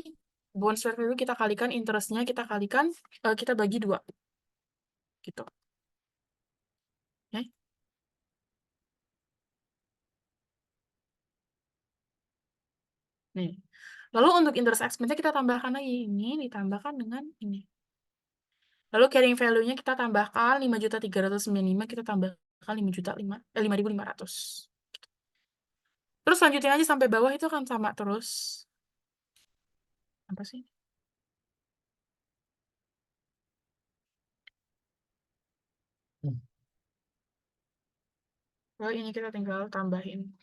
bond share value kita kalikan, interest-nya kita kalikan, kita bagi 2 gitu. Oke. Nih. Lalu untuk interest expense-nya kita tambahkan lagi, ini ditambahkan dengan ini. Lalu carrying value-nya kita tambahkan 5.395, kita tambahkan 5.500. Terus lanjutin aja sampai bawah itu akan sama terus. Apa sih? Lalu ini kita tinggal tambahin.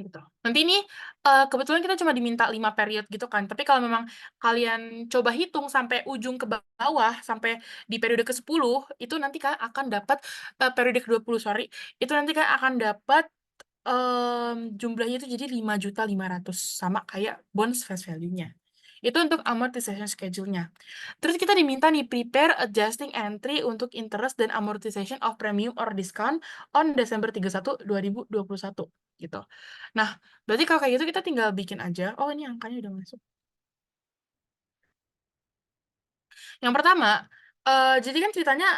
gitu. Nanti ini kebetulan kita cuma diminta 5 period gitu kan. Tapi kalau memang kalian coba hitung sampai ujung ke bawah, sampai di periode ke-10, itu nanti kalian akan dapat periode ke-20, sorry. Itu nanti kalian akan dapat jumlahnya itu jadi 5.500.000 sama kayak bonds face value-nya. Itu untuk amortization schedule-nya. Terus kita diminta nih prepare adjusting entry untuk interest dan amortization of premium or discount on Desember 31, 2021 gitu. Nah, berarti kalau kayak gitu kita tinggal bikin aja. Oh, ini angkanya udah masuk. Yang pertama, jadi kan ceritanya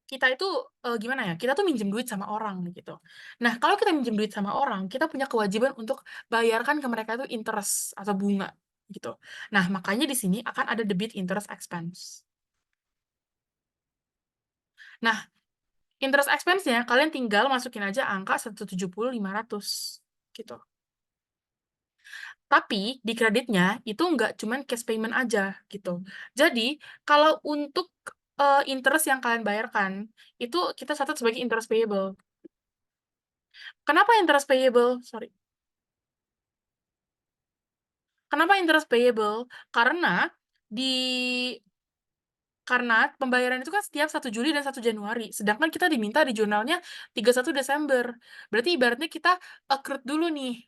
kita itu gimana ya? Kita tuh minjem duit sama orang gitu. Nah, kalau kita minjem duit sama orang, kita punya kewajiban untuk bayarkan ke mereka itu interest atau bunga gitu. Nah, makanya di sini akan ada debit interest expense. Nah, interest expense-nya kalian tinggal masukin aja angka 170.500 gitu. Tapi di kreditnya itu nggak cuman cash payment aja gitu. Jadi kalau untuk interest yang kalian bayarkan itu kita catat sebagai interest payable. Kenapa interest payable? Sorry. Kenapa interest payable? Karena pembayaran itu kan setiap 1 Juli dan 1 Januari. Sedangkan kita diminta di jurnalnya 31 Desember. Berarti ibaratnya kita accrued dulu nih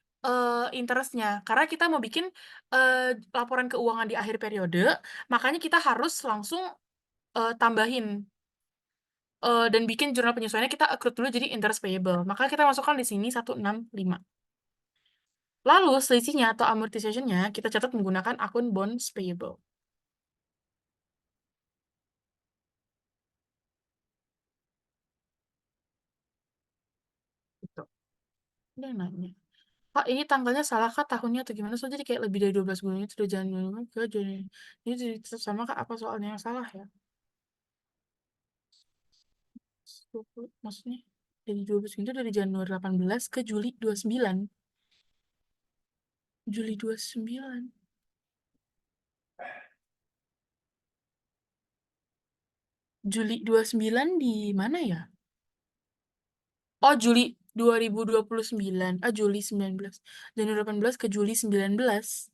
interest-nya. Karena kita mau bikin laporan keuangan di akhir periode, makanya kita harus langsung tambahin dan bikin jurnal penyesuaiannya kita accrued dulu jadi interest payable. Maka kita masukkan di sini 165. Lalu selisihnya atau amortization-nya kita catat menggunakan akun bonds payable. Gitu. Dia nanya, Pak, ini tanggalnya salah kah tahunnya atau gimana? So, jadi kayak lebih dari 12 bulan itu udah Januari ke Januari. Ini jadi tetap sama kah? Apa soalnya yang salah ya? 20, maksudnya dari 12 itu dari Januari 18 ke Juli 29. Juli 29. Juli 29 di mana ya? Oh, Juli 2029. Ah, Juli 19. Januari 18 ke Juli 19.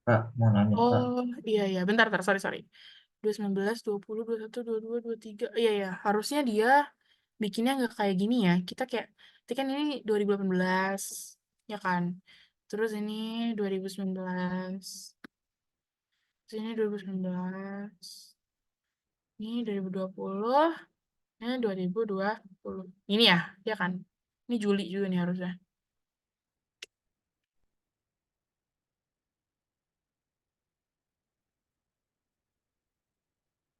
Kak, mau nanya, Kak. Oh, iya, iya. Bentar, sorry. 2019, 20, 21, 22, 23. Iya, iya. Harusnya dia bikinnya nggak kayak gini ya. Kita kayak, itu kan ini 2018, ya kan? Terus ini 2019. Terus ini 2019. Ini 2020. Ini 2020. Ini ya kan? Ini Juli juga nih harusnya.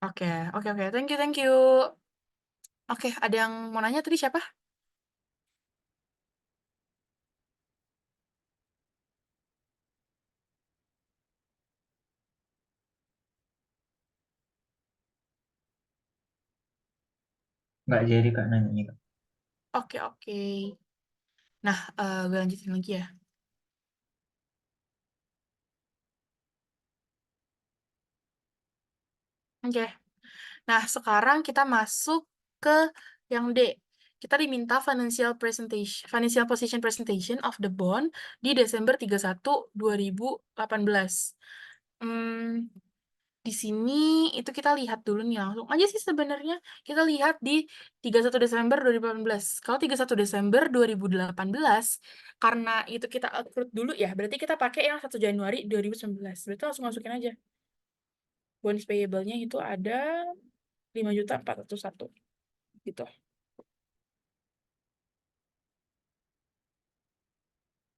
Oke, oke. Thank you. Oke, ada yang mau nanya tadi siapa? Nggak jadi, Kak, nanya, Kak. Oke. Nah, gue lanjutin lagi ya. Oke. Nah, sekarang kita masuk ke yang D. Kita diminta financial position presentation of the bond di Desember 31, 2018. Di sini itu kita lihat dulu nih langsung aja sih sebenarnya. Kita lihat di 31 Desember 2018. Kalau 31 Desember 2018, karena itu kita accrued dulu ya, berarti kita pakai yang 1 Januari 2019. Berarti langsung masukin aja. Bonus payable-nya itu ada 5.401 gitu.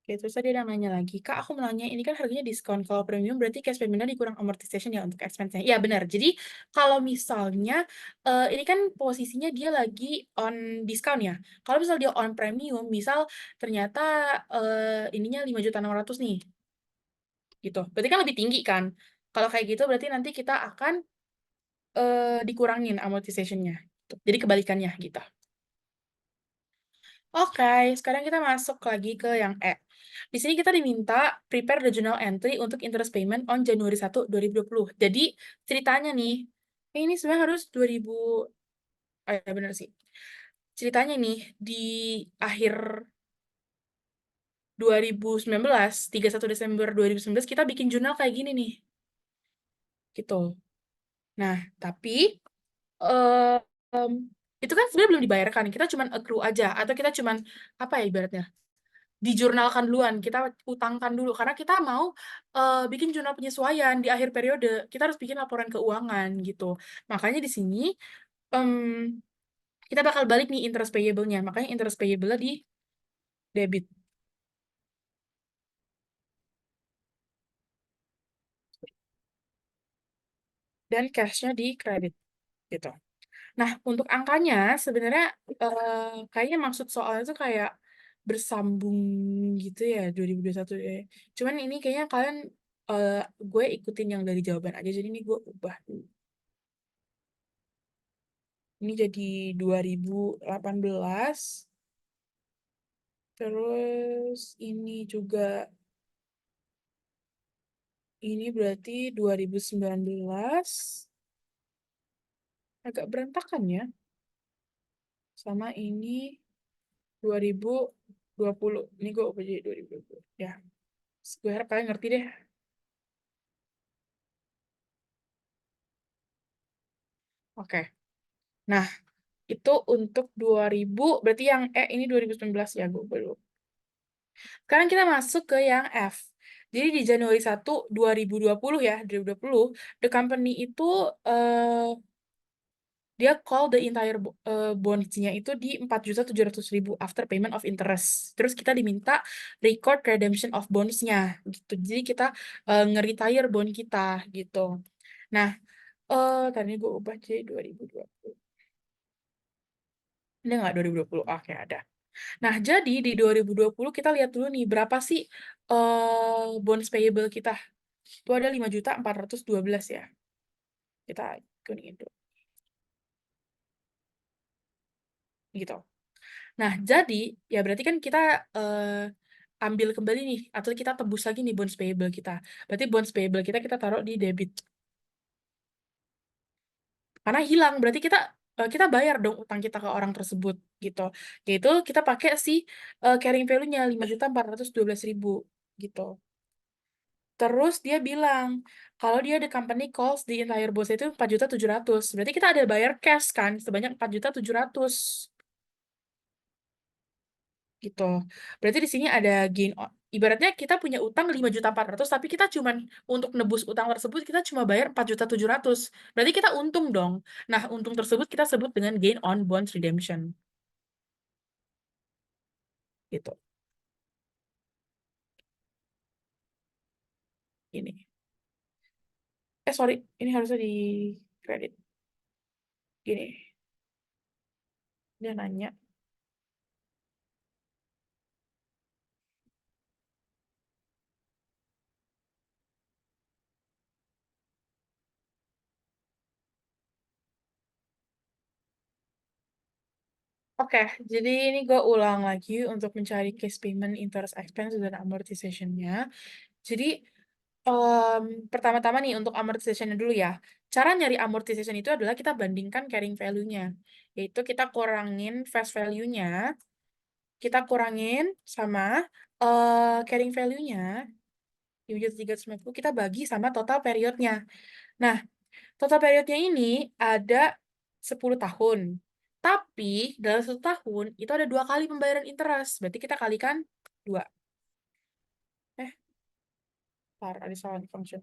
Oke, terus tadi ada yang nanya lagi, Kak, aku mau nanya, ini kan harganya diskon. Kalau premium berarti cash payment-nya dikurang amortization ya untuk expense-nya. Iya, benar. Jadi, kalau misalnya, ini kan posisinya dia lagi on discount ya. Kalau misal dia on premium, misal ternyata ininya 5.600.000 nih. Gitu. Berarti kan lebih tinggi kan? Kalau kayak gitu berarti nanti kita akan dikurangin amortization-nya. Jadi kebalikannya gitu. Oke, sekarang kita masuk lagi ke yang E. Di sini kita diminta prepare the journal entry untuk interest payment on Januari 1, 2020. Jadi ceritanya nih, ini sebenarnya harus 2000, ya bener sih. Ceritanya nih, di akhir 2019, 31 Desember 2019, kita bikin jurnal kayak gini nih. Gitu. Nah, tapi eh, em, itu kan sebenarnya belum dibayarkan. Kita cuman accrue aja, atau kita cuman, apa ya ibaratnya, dijurnalkan duluan, kita utangkan dulu karena kita mau bikin jurnal penyesuaian di akhir periode. Kita harus bikin laporan keuangan gitu. Makanya di sini em, kita bakal balik nih interest payable-nya. Makanya interest payable-nya di debit dan cash-nya di kredit gitu. Nah, untuk angkanya sebenarnya kayaknya maksud soalnya tuh kayak bersambung gitu ya 2021 ya. Cuman ini kayaknya kalian eh, gue ikutin yang dari jawaban aja, jadi ini gue ubah dulu. Ini jadi 2018. Terus ini juga, ini berarti 2019. Agak berantakan ya. Sama ini 2020. Ini gue ubah jadi 2020. Ya, gue harap kalian ngerti deh. Oke. Nah, itu untuk 2000, berarti yang ini 2019 ya, gue ubah dulu. Sekarang kita masuk ke yang F. Jadi di Januari 1, 2020 ya, 2020, the company itu dia call the entire bonds-nya itu di 4.700.000 after payment of interest. Terus kita diminta record redemption of bonds-nya gitu. Jadi kita nge-retire bond kita gitu. Nah, tadi gue ubah jadi 2020. Ini nggak 2020? Oke, ada. Nah, jadi di 2020 kita lihat dulu nih berapa sih bonds payable kita. Itu ada 5.412 ya. Kita kuningin dulu. Gitu. Nah, jadi ya berarti kan kita ambil kembali nih atau kita tebus lagi nih bonds payable kita. Berarti bonds payable kita taruh di debit. Karena hilang, berarti kita bayar dong utang kita ke orang tersebut gitu. Yaitu kita pakai si carrying value-nya 5.412.000 gitu. Terus dia bilang kalau dia the company calls the entire bonds itu 4.700.000. Berarti kita ada bayar cash kan sebanyak 4.700.000 gitu. Berarti di sini ada gain ibaratnya kita punya utang 5.400.000 tapi kita cuman untuk nebus utang tersebut kita cuma bayar 4.700.000. Berarti kita untung dong. Nah, untung tersebut kita sebut dengan gain on bonds redemption. Gitu. Ini. Sorry, ini harusnya di kredit. Gini. Dia nanya. Oke, jadi ini gue ulang lagi untuk mencari case payment, interest expense, dan amortization-nya. Jadi, pertama-tama nih untuk amortization-nya dulu ya. Cara nyari amortization itu adalah kita bandingkan carrying value-nya. Yaitu kita kurangin face value-nya, kita kurangin sama carrying value-nya, 350, kita bagi sama total period-nya. Nah, total periodnya ini ada 10 tahun. Tapi dalam 1 tahun itu ada 2 kali pembayaran interest. Berarti kita kalikan 2. Ada salah di function.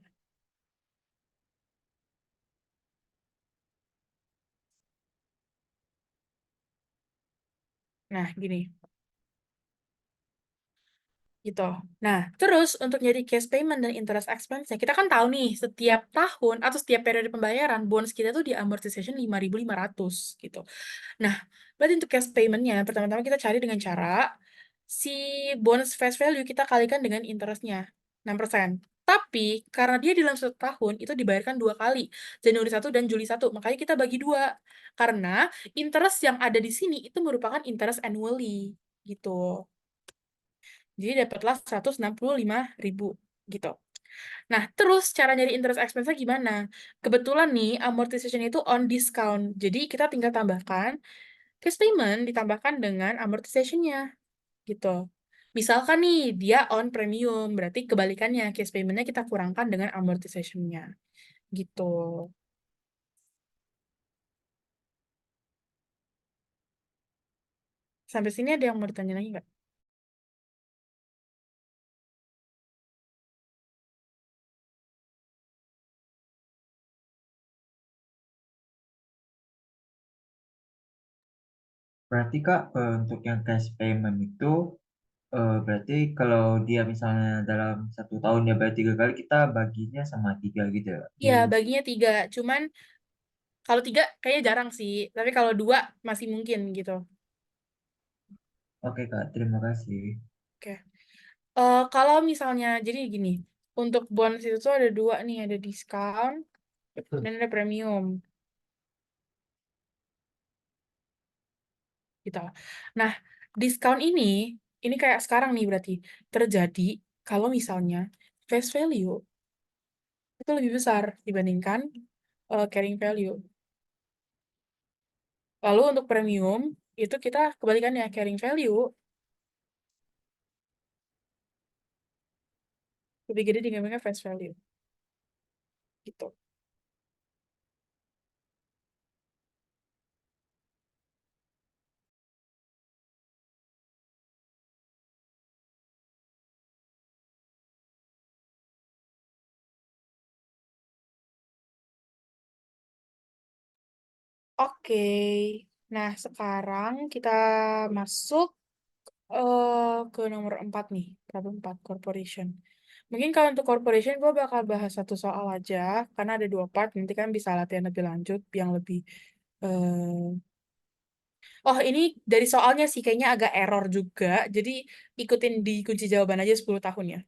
Nah, gini. Gitu. Nah, terus untuk jadi cash payment dan interest expense, kita kan tahu nih, setiap tahun atau setiap periode pembayaran, bonus kita tuh di amortization 5.500 gitu. Nah, berarti untuk cash payment-nya, pertama-tama kita cari dengan cara si bonus face value kita kalikan dengan interest-nya, 6%. Tapi, karena dia di dalam 1 tahun, itu dibayarkan 2 kali, Januari 1 dan Juli 1. Makanya kita bagi 2. Karena interest yang ada di sini itu merupakan interest annually. gitu. Jadi dapatlah 165.000 gitu. Nah, terus cara nyari interest expense-nya gimana? Kebetulan nih, amortization itu on discount. Jadi kita tinggal tambahkan cash payment ditambahkan dengan amortization-nya gitu. Misalkan nih, dia on premium, berarti kebalikannya, cash payment-nya kita kurangkan dengan amortization-nya gitu. Sampai sini ada yang mau ditanya lagi nggak? Berarti Kak, untuk yang cash payment itu berarti kalau dia misalnya dalam 1 tahun dia bayar 3 kali, kita baginya sama 3 gitu ya. Iya, baginya 3. Cuman kalau 3 kayaknya jarang sih. Tapi kalau 2 masih mungkin gitu. Oke Kak, terima kasih. Oke. Kalau misalnya, jadi gini. Untuk bonus itu tuh ada 2 nih. Ada diskon dan ada premium. Gitu. Nah, diskon ini kayak sekarang nih berarti. Terjadi kalau misalnya face value itu lebih besar dibandingkan carrying value. Lalu untuk premium, itu kita kebalikannya, carrying value lebih gede dibandingkan face value. Gitu. Oke. Nah, sekarang kita masuk ke nomor 4 nih. Problem 4, corporation. Mungkin kalau untuk corporation, gue bakal bahas satu soal aja, karena ada 2 part, nanti kan bisa latihan lebih lanjut, yang lebih... Oh, ini dari soalnya sih, kayaknya agak error juga, jadi ikutin di kunci jawaban aja 10 tahun ya.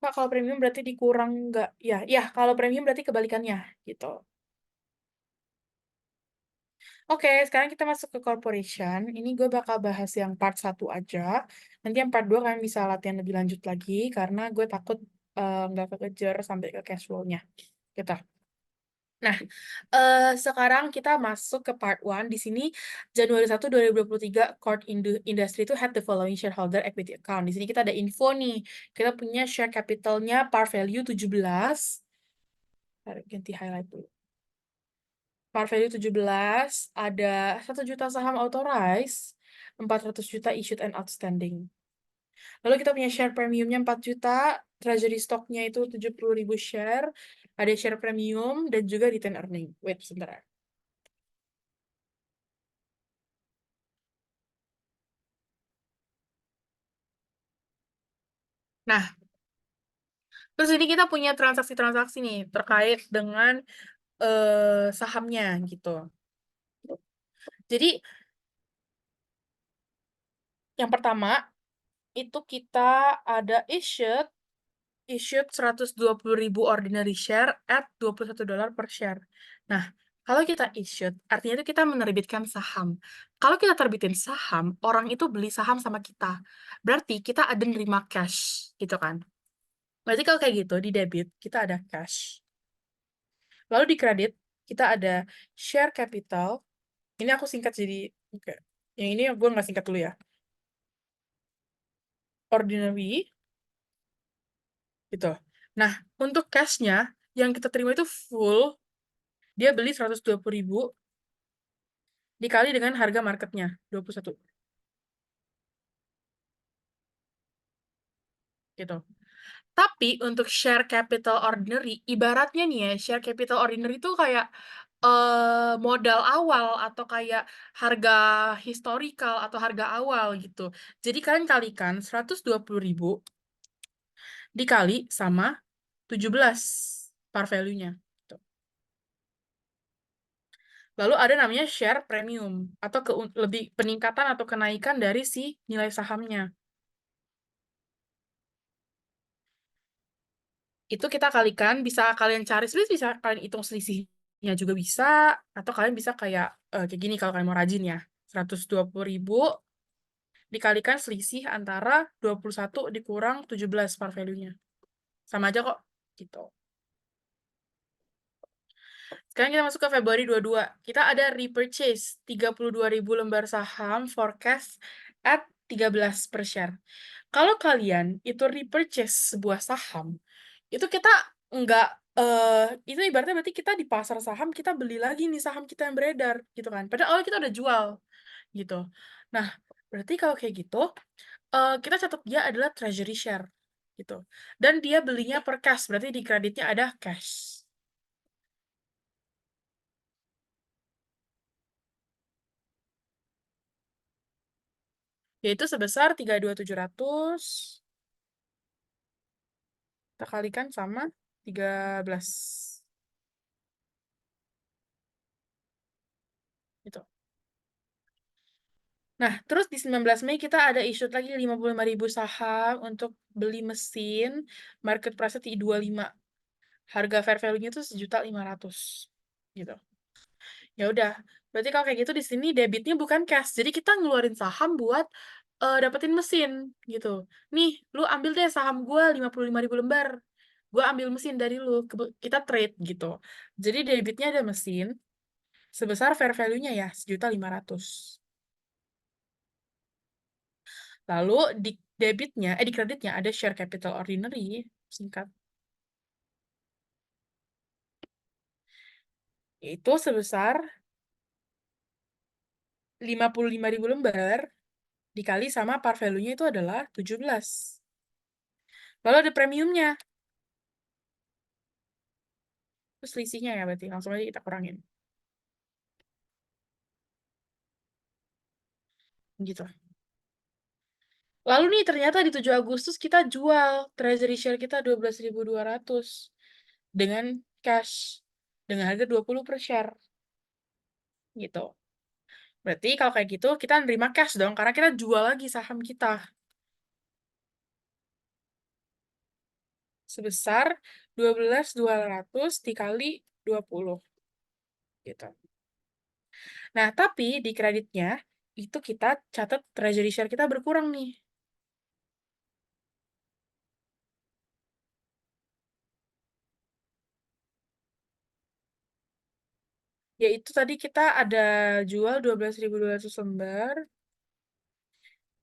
Pak, kalau premium berarti dikurang nggak? Ya, ya, kalau premium berarti kebalikannya, gitu. Oke, sekarang kita masuk ke corporation. Ini gue bakal bahas yang part 1 aja. Nanti yang part 2 kalian bisa latihan lebih lanjut lagi, karena gue takut nggak kekejar sampai ke cash flow-nya. Gitu. Nah, sekarang kita masuk ke part 1. Di sini, Januari 1, 2023, Court Industry itu had the following shareholder equity account. Di sini kita ada info nih. Kita punya share capitalnya par value 17. Ganti highlight dulu. Par value 17, ada 1 juta saham authorized, 400 juta issued and outstanding. Lalu kita punya share premiumnya 4 juta, treasury stocknya itu 70.000 share, ada share premium, dan juga return earning. Wait, sebentar. Nah, terus ini kita punya transaksi-transaksi nih, terkait dengan sahamnya, gitu. Jadi, yang pertama, itu kita ada issued 120.000 ordinary share at $21 per share. Nah, kalau kita issued, artinya itu kita menerbitkan saham. Kalau kita terbitin saham, orang itu beli saham sama kita. Berarti kita ada nerima cash, gitu kan. Berarti kalau kayak gitu, di debit, kita ada cash. Lalu di kredit, kita ada share capital. Ini aku singkat jadi, oke. Yang ini gue nggak singkat dulu ya. Ordinary, gitu. Nah, untuk cash-nya, yang kita terima itu full, dia beli 120.000 dikali dengan harga marketnya 21 gitu. Tapi untuk share capital ordinary, ibaratnya nih ya, share capital ordinary itu kayak modal awal atau kayak harga historical atau harga awal gitu. Jadi kalian kalikan 120.000 dikali sama 17 par value-nya. Gitu. Lalu ada namanya share premium atau lebih peningkatan atau kenaikan dari si nilai sahamnya. Itu kita kalikan, bisa kalian cari, sebenarnya bisa kalian hitung selisihnya juga bisa, atau kalian bisa kayak gini kalau kalian mau rajin ya. 120.000 dikalikan selisih antara 21 dikurang 17 par value-nya. Sama aja kok, gitu. Sekarang kita masuk ke Februari 22. Kita ada repurchase 32.000 lembar saham forecast at 13 per share. Kalau kalian itu repurchase sebuah saham, itu kita nggak itu ibaratnya berarti kita di pasar saham kita beli lagi nih saham kita yang beredar gitu kan. Padahal awalnya kita udah jual gitu. Nah, berarti kalau kayak gitu kita catat dia adalah treasury share gitu. Dan dia belinya per cash, berarti di kreditnya ada cash. Yaitu sebesar 32.700 kita kalikan sama 13 gitu. Nah, terus di 19 Mei kita ada issue lagi 55.000 saham untuk beli mesin, market price-nya 25. Harga fair value-nya itu 1.500.000 gitu. Ya udah, berarti kalau kayak gitu di sini debitnya bukan cash. Jadi kita ngeluarin saham buat dapetin mesin gitu. Nih, lu ambil deh saham gue 55.000 lembar. Gue ambil mesin dari lu, kita trade gitu. Jadi debitnya ada mesin sebesar fair value-nya ya 1.500.000. Lalu di debitnya, di kreditnya ada share capital ordinary, singkat. Itu sebesar 55.000 lembar dikali sama par value-nya itu adalah 17. Lalu ada premiumnya. Terus selisihnya ya berarti. Langsung aja kita kurangin. Gitu. Lalu nih ternyata di 7 Agustus kita jual treasury share kita 12.200 dengan cash. Dengan harga 20 per share. Gitu. Berarti kalau kayak gitu kita nerima cash dong. Karena kita jual lagi saham kita. Sebesar 12.200 dikali 20. Gitu. Nah, tapi di kreditnya itu kita catat treasury share kita berkurang nih. Yaitu tadi kita ada jual 12.200 lembar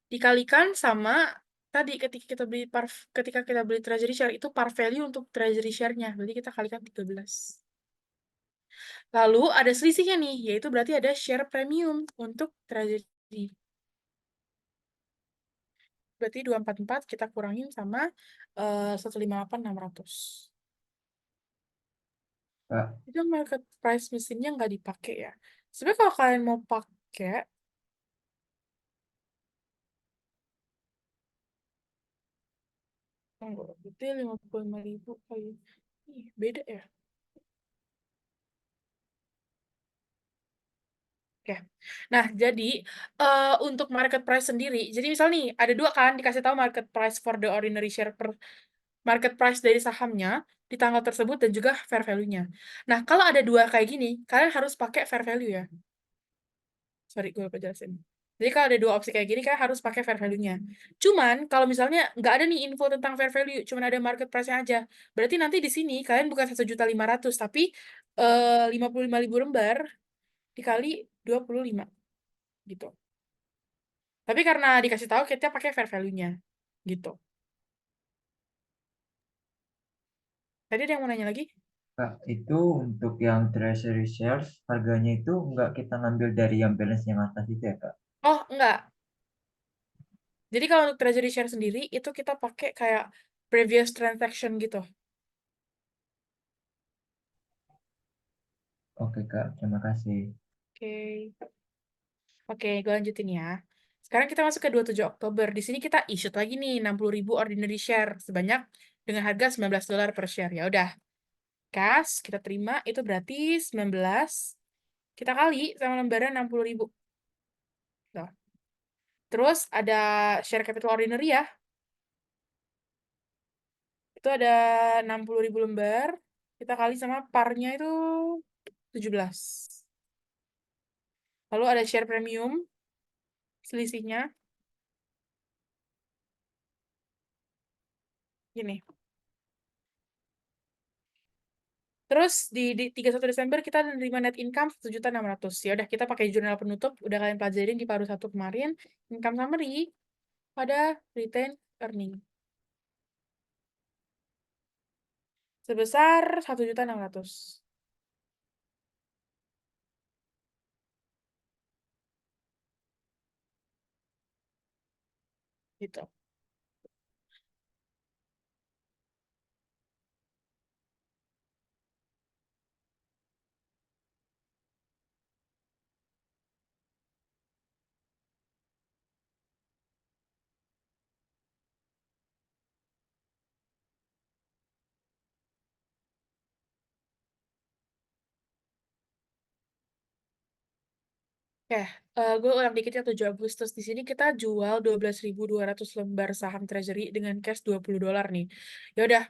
dikalikan sama tadi ketika kita beli treasury share itu par value untuk treasury share-nya. Berarti kita kalikan 13. Lalu ada selisihnya nih, yaitu berarti ada share premium untuk treasury. Berarti 244 kita kurangin sama 158.600. Kak, Itu market price mesinnya nggak dipakai ya. Sebenarnya kalau kalian mau pakai, berarti 55.000 kali. Ih, beda ya. Oke. Nah, jadi untuk market price sendiri, jadi misal nih ada dua kan dikasih tahu market price for the ordinary share per market price dari sahamnya di tanggal tersebut dan juga fair value-nya. Nah, kalau ada dua kayak gini, kalian harus pakai fair value ya. Sorry, gue lupa jelasin. Jadi kalau ada dua opsi kayak gini, kalian harus pakai fair value-nya. Cuman, kalau misalnya nggak ada nih info tentang fair value, cuman ada market price-nya aja. Berarti nanti di sini kalian bukan 1.500.000, tapi 55.000 lembar dikali 25. Gitu. Tapi karena dikasih tahu, kita pakai fair value-nya. Gitu. Tadi ada yang mau nanya lagi? Kak, itu untuk yang treasury shares harganya itu nggak kita ngambil dari yang balance yang atas itu ya Kak? Oh, enggak. Jadi kalau untuk treasury share sendiri, itu kita pakai kayak previous transaction gitu. Oke Kak, terima kasih. Oke. Oke, gue lanjutin ya. Sekarang kita masuk ke 27 Oktober. Di sini kita issue lagi nih 60.000 ordinary share sebanyak dengan harga $19 per share. Ya udah. Cash kita terima itu berarti 19 kita kali sama lembaran 60.000. Tuh. Terus ada share capital ordinary ya. Itu ada 60.000 lembar. Kita kali sama parnya itu 17. Lalu ada share premium. Selisihnya. Gini. Terus di 31 Desember kita menerima net income 1.600.000. Ya udah kita pakai jurnal penutup, udah kalian pelajarin di paruh 1 kemarin, income summary pada retain earning. Sebesar 1.600.000. Gitu. Oke, gue ulang dikit ya 7 Agustus. Di sini kita jual 12.200 lembar saham treasury dengan cash $20 nih. Ya udah,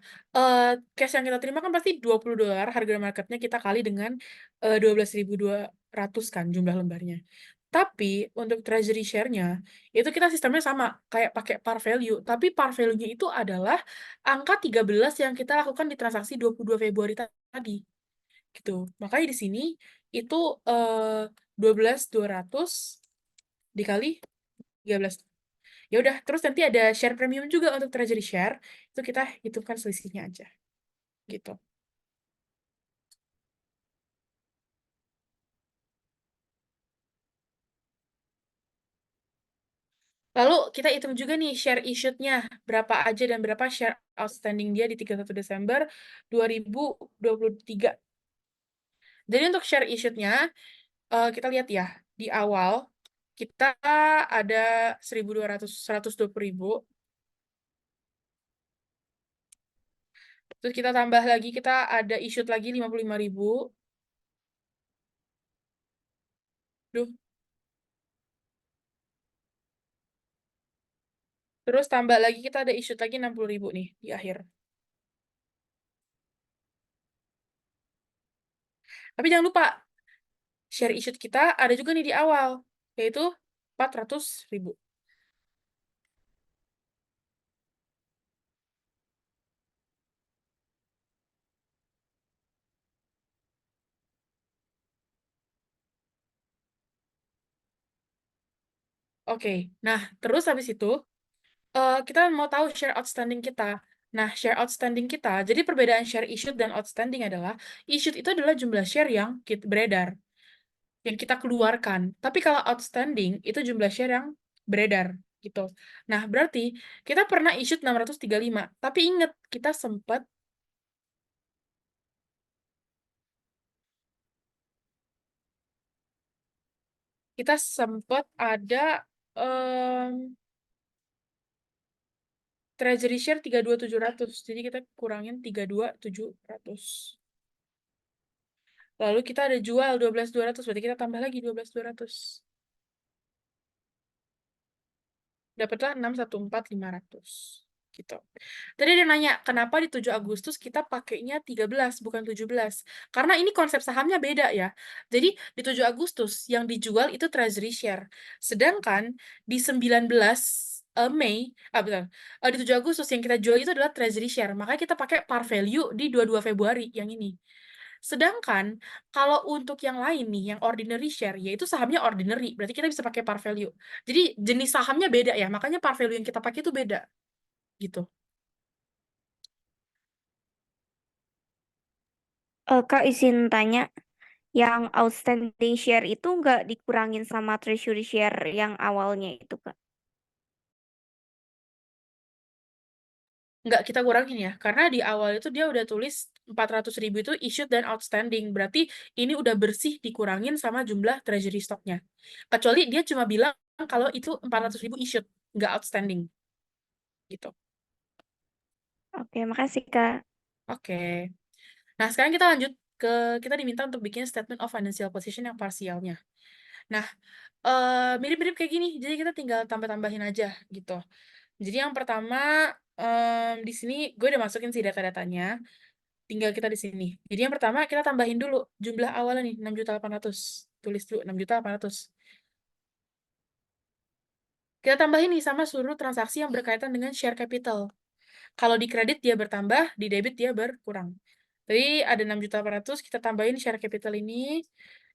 cash yang kita terima kan pasti $20, harga marketnya kita kali dengan 12.200 kan jumlah lembarnya. Tapi untuk treasury share-nya itu kita sistemnya sama kayak pakai par value, tapi par value-nya itu adalah angka 13 yang kita lakukan di transaksi 22 Februari tadi. Gitu. Makanya di sini itu 12.200 dikali 13. Ya udah, terus nanti ada share premium juga untuk treasury share. Itu kita hitungkan selisihnya aja. Gitu. Lalu kita hitung juga nih share issued-nya berapa aja dan berapa share outstanding dia di 31 Desember 2023. Jadi untuk share issued-nya kita lihat ya, di awal kita ada 120.000. Terus kita tambah lagi, kita ada issued lagi 55.000. Duh. Terus tambah lagi, kita ada issued lagi 60.000 nih di akhir. Tapi jangan lupa, share issued kita ada juga nih di awal, yaitu 400.000. Oke, nah terus habis itu, kita mau tahu share outstanding kita. Nah, share outstanding kita, jadi perbedaan share issued dan outstanding adalah, issued itu adalah jumlah share yang beredar, yang kita keluarkan. Tapi kalau outstanding, itu jumlah share yang beredar, gitu. Nah, berarti kita pernah issued 635, tapi ingat, kita sempat ada treasury share 32.700. Jadi kita kurangin 32.700. Lalu kita ada jual 12.200, berarti kita tambah lagi 12.200. Dapatlah 614.500. Gitu. Tadi ada nanya, kenapa di 7 Agustus kita pakainya 13, bukan 17? Karena ini konsep sahamnya beda ya. Jadi di 7 Agustus yang dijual itu treasury share. Sedangkan di 19 Mei, betul. Di 7 Agustus yang kita jual itu adalah treasury share. Makanya kita pakai par value di 22 Februari yang ini. Sedangkan kalau untuk yang lain nih, yang ordinary share, yaitu sahamnya ordinary, berarti kita bisa pakai par value. Jadi jenis sahamnya beda ya, makanya par value yang kita pakai itu beda. Gitu. Kak izin tanya, yang outstanding share itu nggak dikurangin sama treasury share yang awalnya itu, Kak? Nggak kita kurangin ya, karena di awal itu dia udah tulis 400.000 itu issued dan outstanding, berarti ini udah bersih dikurangin sama jumlah treasury stocknya. Kecuali dia cuma bilang kalau itu 400.000 issued, nggak outstanding. Gitu. Oke, makasih, Kak. Oke. Nah, sekarang kita lanjut kita diminta untuk bikin statement of financial position yang parsialnya. Nah, mirip-mirip kayak gini, jadi kita tinggal tambah-tambahin aja gitu. Jadi yang pertama di sini gue udah masukin sih data-datanya. Tinggal kita di sini. Jadi yang pertama kita tambahin dulu jumlah awalnya nih 6.800.000. Tulis dulu 6.800.000. Kita tambahin nih sama seluruh transaksi yang berkaitan dengan share capital. Kalau di kredit dia bertambah, di debit dia berkurang. Jadi ada 6.800.000, kita tambahin share capital ini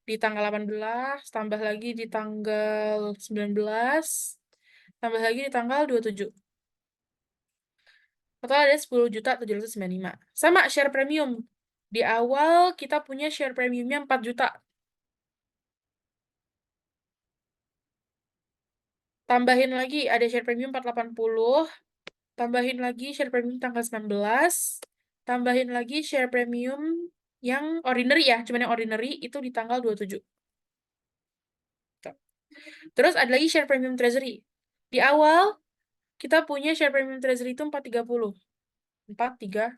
di tanggal 18, tambah lagi di tanggal 19, tambah lagi di tanggal 27. Total ada 10.795. Sama share premium. Di awal kita punya share premiumnya 4 juta. Tambahin lagi ada share premium 480. Tambahin lagi share premium tanggal 19. Tambahin lagi share premium yang ordinary ya. Cuman yang ordinary itu di tanggal 27. Tuh. Terus ada lagi share premium treasury. Di awal kita punya share premium treasury itu 430. 430.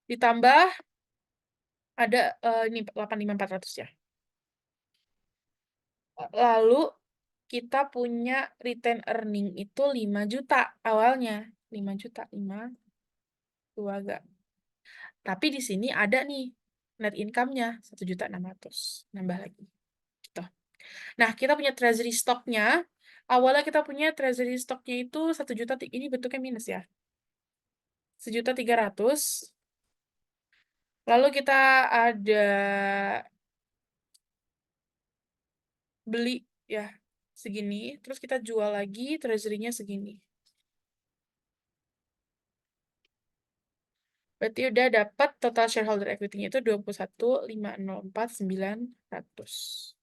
Ditambah ada ini 85.400 ya. Lalu kita punya return earning itu 5 juta awalnya. 5 juta, 5, 2 agak. Tapi di sini ada nih net income-nya 1.600.000. Nambah lagi. Gitu. Nah, kita punya treasury stock-nya. Awalnya kita punya treasury stock-nya itu 1 juta, ini bentuknya minus ya. 1.300.000. Lalu kita ada beli ya segini, terus kita jual lagi treasury-nya segini. Berarti udah dapat total shareholder equity-nya itu 21.504.900.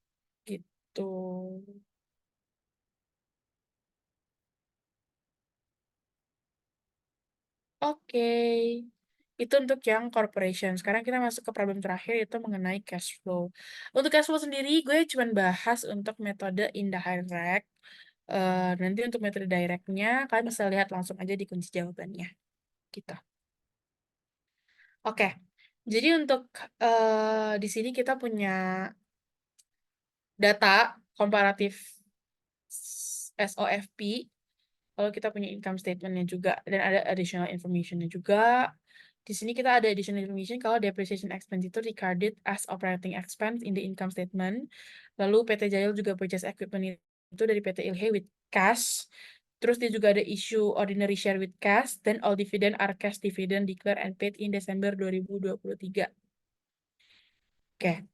Gitu. Oke. Itu untuk yang corporation. Sekarang kita masuk ke problem terakhir, yaitu mengenai cash flow. Untuk cash flow sendiri, gue cuma bahas untuk metode indirect. Nanti untuk metode directnya, kalian bisa lihat langsung aja di kunci jawabannya. Gitu. Oke. Jadi untuk di sini kita punya data komparatif SOFP. Lalu kita punya income statement-nya juga, dan ada additional information-nya juga. Di sini kita ada additional information kalau depreciation expense itu recorded as operating expense in the income statement. Lalu PT Jail juga purchase equipment itu dari PT Ilhe with cash. Terus dia juga ada issue ordinary share with cash, dan all dividend are cash dividend declared and paid in Desember 2023. Oke.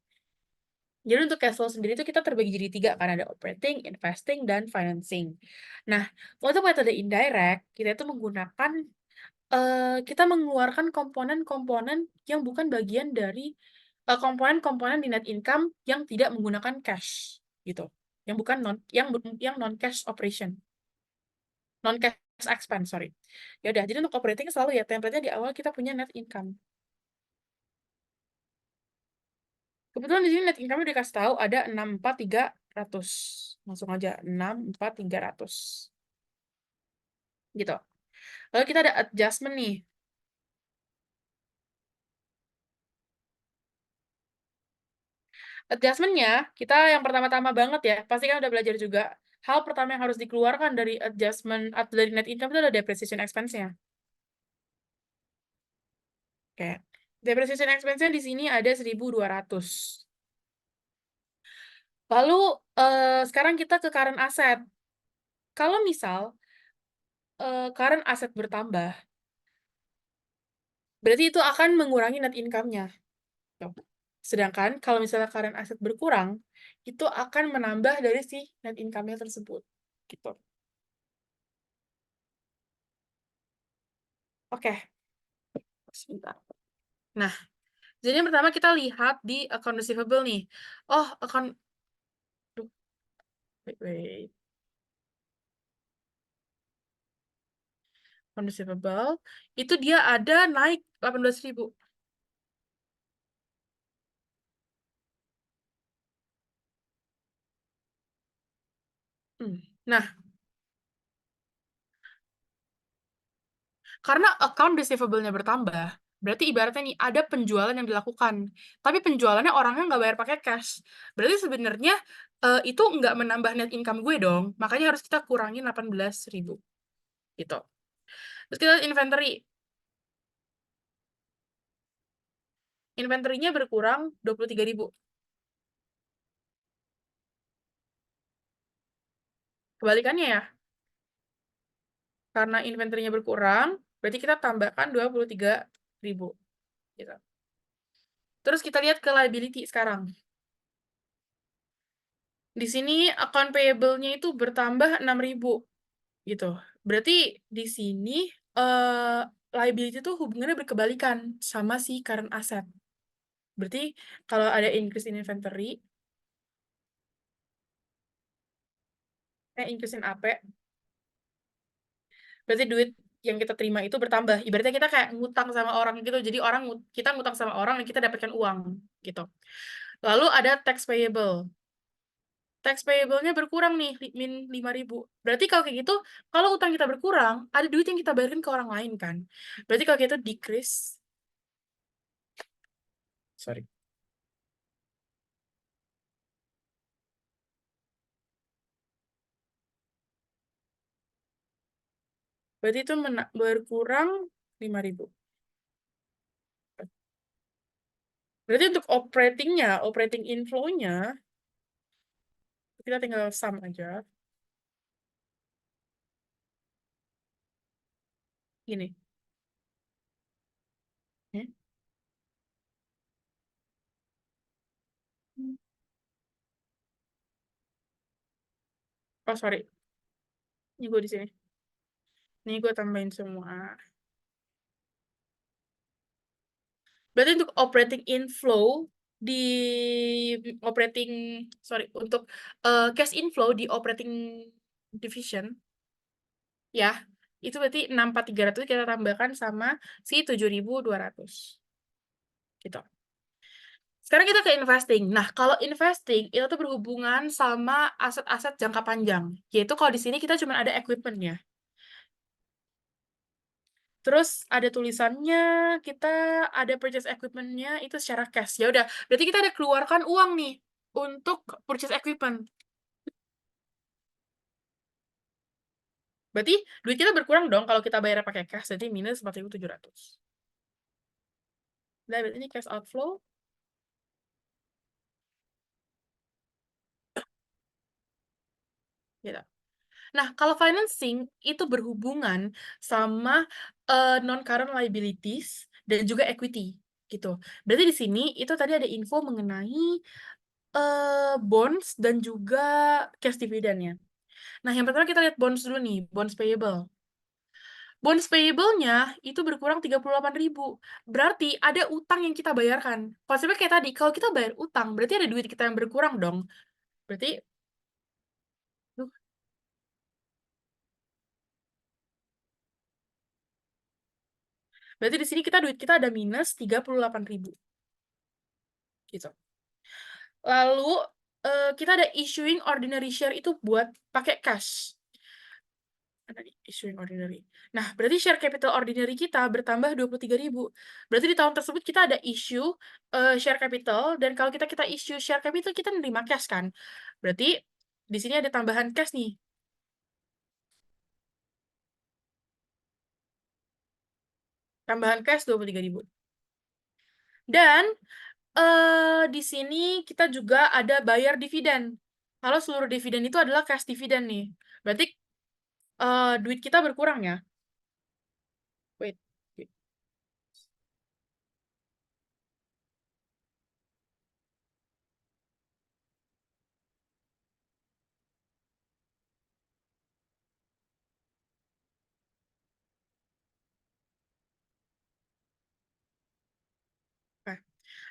Jadi untuk cash flow sendiri itu kita terbagi jadi 3, karena ada operating, investing, dan financing. Nah, untuk metode indirect, kita itu menggunakan, kita mengeluarkan komponen-komponen yang bukan bagian dari komponen-komponen di net income yang tidak menggunakan cash, gitu. Yang bukan yang non cash operation, non cash expense, sorry. Ya udah, jadi untuk operating selalu ya template-nya di awal kita punya net income. Kebetulan di sini net income-nya dikasih tahu ada 64.300. Langsung aja 64.300. Gitu. Lalu kita ada adjustment nih. Adjustment-nya, kita yang pertama-tama banget ya, pasti kan udah belajar juga. Hal pertama yang harus dikeluarkan dari adjustment atau dari net income itu adalah depreciation expense-nya. Oke. Depreciation expense-nya di sini ada 1.200. Lalu sekarang kita ke current asset. Kalau misal current asset bertambah, berarti itu akan mengurangi net income-nya. Tuh. Sedangkan kalau misalnya current asset berkurang, itu akan menambah dari si net income-nya tersebut. Gitu. Oke. Sebentar. Nah, jadi yang pertama kita lihat di account receivable nih. Oh, account... Duh. Wait. Account receivable, itu dia ada naik 18.000. Nah, karena account receivable-nya bertambah, Berarti ibaratnya nih, ada penjualan yang dilakukan. Tapi penjualannya orangnya nggak bayar pakai cash. Berarti sebenarnya itu nggak menambah net income gue dong. Makanya harus kita kurangin 18.000. Gitu. Terus kita lihat inventory. Inventory-nya berkurang 23.000. Kebalikannya ya. Karena inventory-nya berkurang, berarti kita tambahkan 23.000. Gitu. Terus kita lihat ke liability sekarang. Di sini account payable-nya itu bertambah 6.000. Gitu. Berarti di sini liability itu hubungannya berkebalikan sama si current asset. Berarti kalau ada increase in inventory, increase in AP, berarti duit yang kita terima itu bertambah. Ibaratnya kita kayak ngutang sama orang gitu. Jadi kita ngutang sama orang dan kita dapatkan uang gitu. Lalu ada tax payable. Tax payable-nya berkurang nih, min 5.000. Berarti kalau kayak gitu, kalau utang kita berkurang, ada duit yang kita bayarin ke orang lain kan. Berarti kalau kayak gitu decrease. Sorry. Berarti itu berkurang 5.000. Berarti untuk operating inflow-nya, kita tinggal sum aja. Gini. Hmm? Oh, sorry. Ini gue di sini. Ini gue tambahin semua. Berarti untuk operating inflow di untuk cash inflow di operating division ya, itu berarti 64.300 kita tambahkan sama si 7.200. Gitu. Sekarang kita ke investing. Nah, kalau investing itu tuh berhubungan sama aset-aset jangka panjang. Yaitu kalau di sini kita cuma ada equipment-nya. Terus ada tulisannya, kita ada purchase equipment-nya itu secara cash. Ya udah, berarti kita ada keluarkan uang nih untuk purchase equipment. Berarti duit kita berkurang dong kalau kita bayar pakai cash, jadi minus 4.700. Nah, berarti ini cash outflow. Gitu. Nah, kalau financing itu berhubungan sama non-current liabilities dan juga equity. Gitu. Berarti di sini itu tadi ada info mengenai bonds dan juga cash dividend-nya. Nah, yang pertama kita lihat bonds dulu nih, bonds payable. Bonds payable-nya itu berkurang 38.000. Berarti ada utang yang kita bayarkan. Konsepnya kayak tadi, kalau kita bayar utang, berarti ada duit kita yang berkurang dong. Berarti, duh, berarti di sini duit kita ada minus 38.000. Gitu. Lalu, kita ada issuing ordinary share itu buat pakai cash. Issuing ordinary. Nah, berarti share capital ordinary kita bertambah 23.000. Berarti di tahun tersebut kita ada issue share capital, dan kalau kita issue share capital, kita nerima cash kan. Berarti di sini ada tambahan cash nih. Tambahan cash 23.000. Dan di sini kita juga ada bayar dividen. Kalau seluruh dividen itu adalah cash dividen nih. Berarti duit kita berkurang ya. Wait.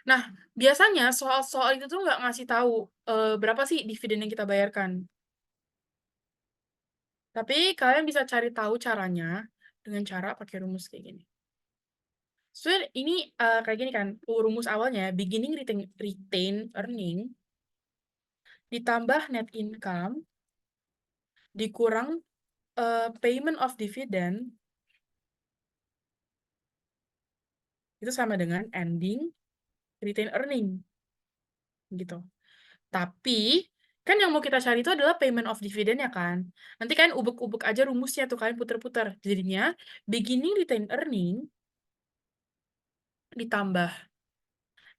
Nah, biasanya soal-soal itu tuh nggak ngasih tahu berapa sih dividen yang kita bayarkan. Tapi kalian bisa cari tahu caranya dengan cara pakai rumus kayak gini. So, ini kayak gini kan, rumus awalnya beginning retain earning ditambah net income dikurang uh, 'payment of dividend' itu sama dengan ending retain earning gitu. Tapi kan yang mau kita cari itu adalah payment of dividend ya kan. Nanti kan ubek-ubek aja rumusnya tuh kalian puter-puter. Jadinya beginning retain earning ditambah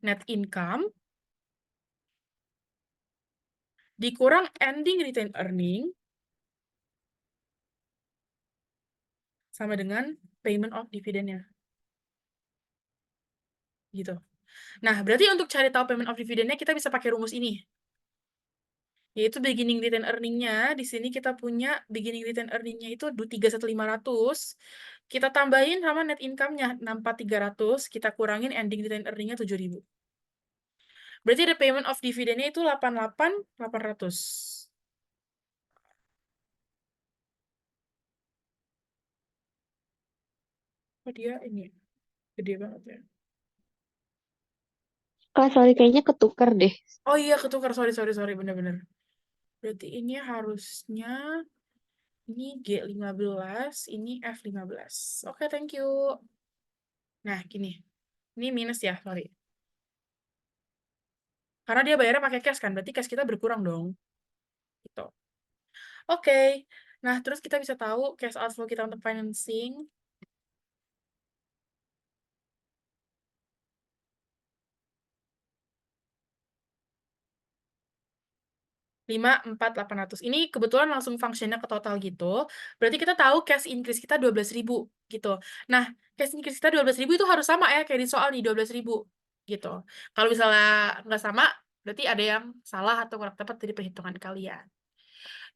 net income dikurang ending retain earning sama dengan payment of dividendnya. Gitu. Nah, berarti untuk cari tahu payment of dividendnya kita bisa pakai rumus ini. Yaitu beginning retain earning-nya, di sini kita punya beginning retain earning-nya itu 31.500. Kita tambahin sama net income-nya 64.300, kita kurangin ending retain earning-nya 7.000. Berarti ada payment of dividend-nya itu 88.800. Oh, dia ini gede banget ya. Kak, sorry, kayaknya ketukar deh. Oh iya, ketukar. Sorry, bener-bener. Berarti ini harusnya ini G15, ini F15. Oke, thank you. Nah, gini. Ini minus ya, sorry. Karena dia bayarnya pakai cash kan, berarti cash kita berkurang dong. Gitu. Oke. Nah, terus kita bisa tahu cash outflow kita untuk financing. 5.4.800. Ini kebetulan langsung functionnya ke total gitu. Berarti kita tahu cash increase kita 12.000 gitu. Nah, cash increase kita 12.000 itu harus sama ya kayak di soal nih 12.000 gitu. Kalau misalnya nggak sama, berarti ada yang salah atau kurang tepat dari perhitungan kalian.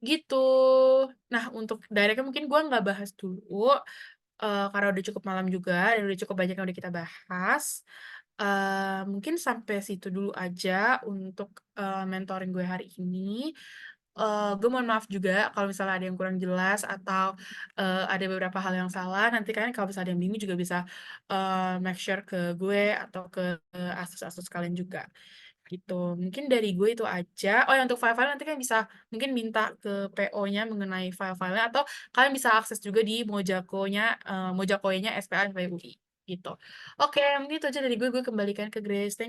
Gitu. Nah, untuk directnya mungkin gue nggak bahas dulu. Karena udah cukup malam juga dan udah cukup banyak yang udah kita bahas. Mungkin sampai situ dulu aja untuk mentoring gue hari ini. Gue mohon maaf juga kalau misalnya ada yang kurang jelas atau ada beberapa hal yang salah. Nanti kalian kalau misalnya ada yang bingung juga bisa make sure ke gue atau ke asus-asus kalian juga. Gitu. Mungkin dari gue itu aja. Oh ya, untuk file-file nanti kalian bisa mungkin minta ke PO-nya mengenai file-filenya atau kalian bisa akses juga di Mojako-nya, Mojakoe-nya SPA UI gitu. Oke, mungkin itu aja dari gue. Gue kembalikan ke Grace. Thank you.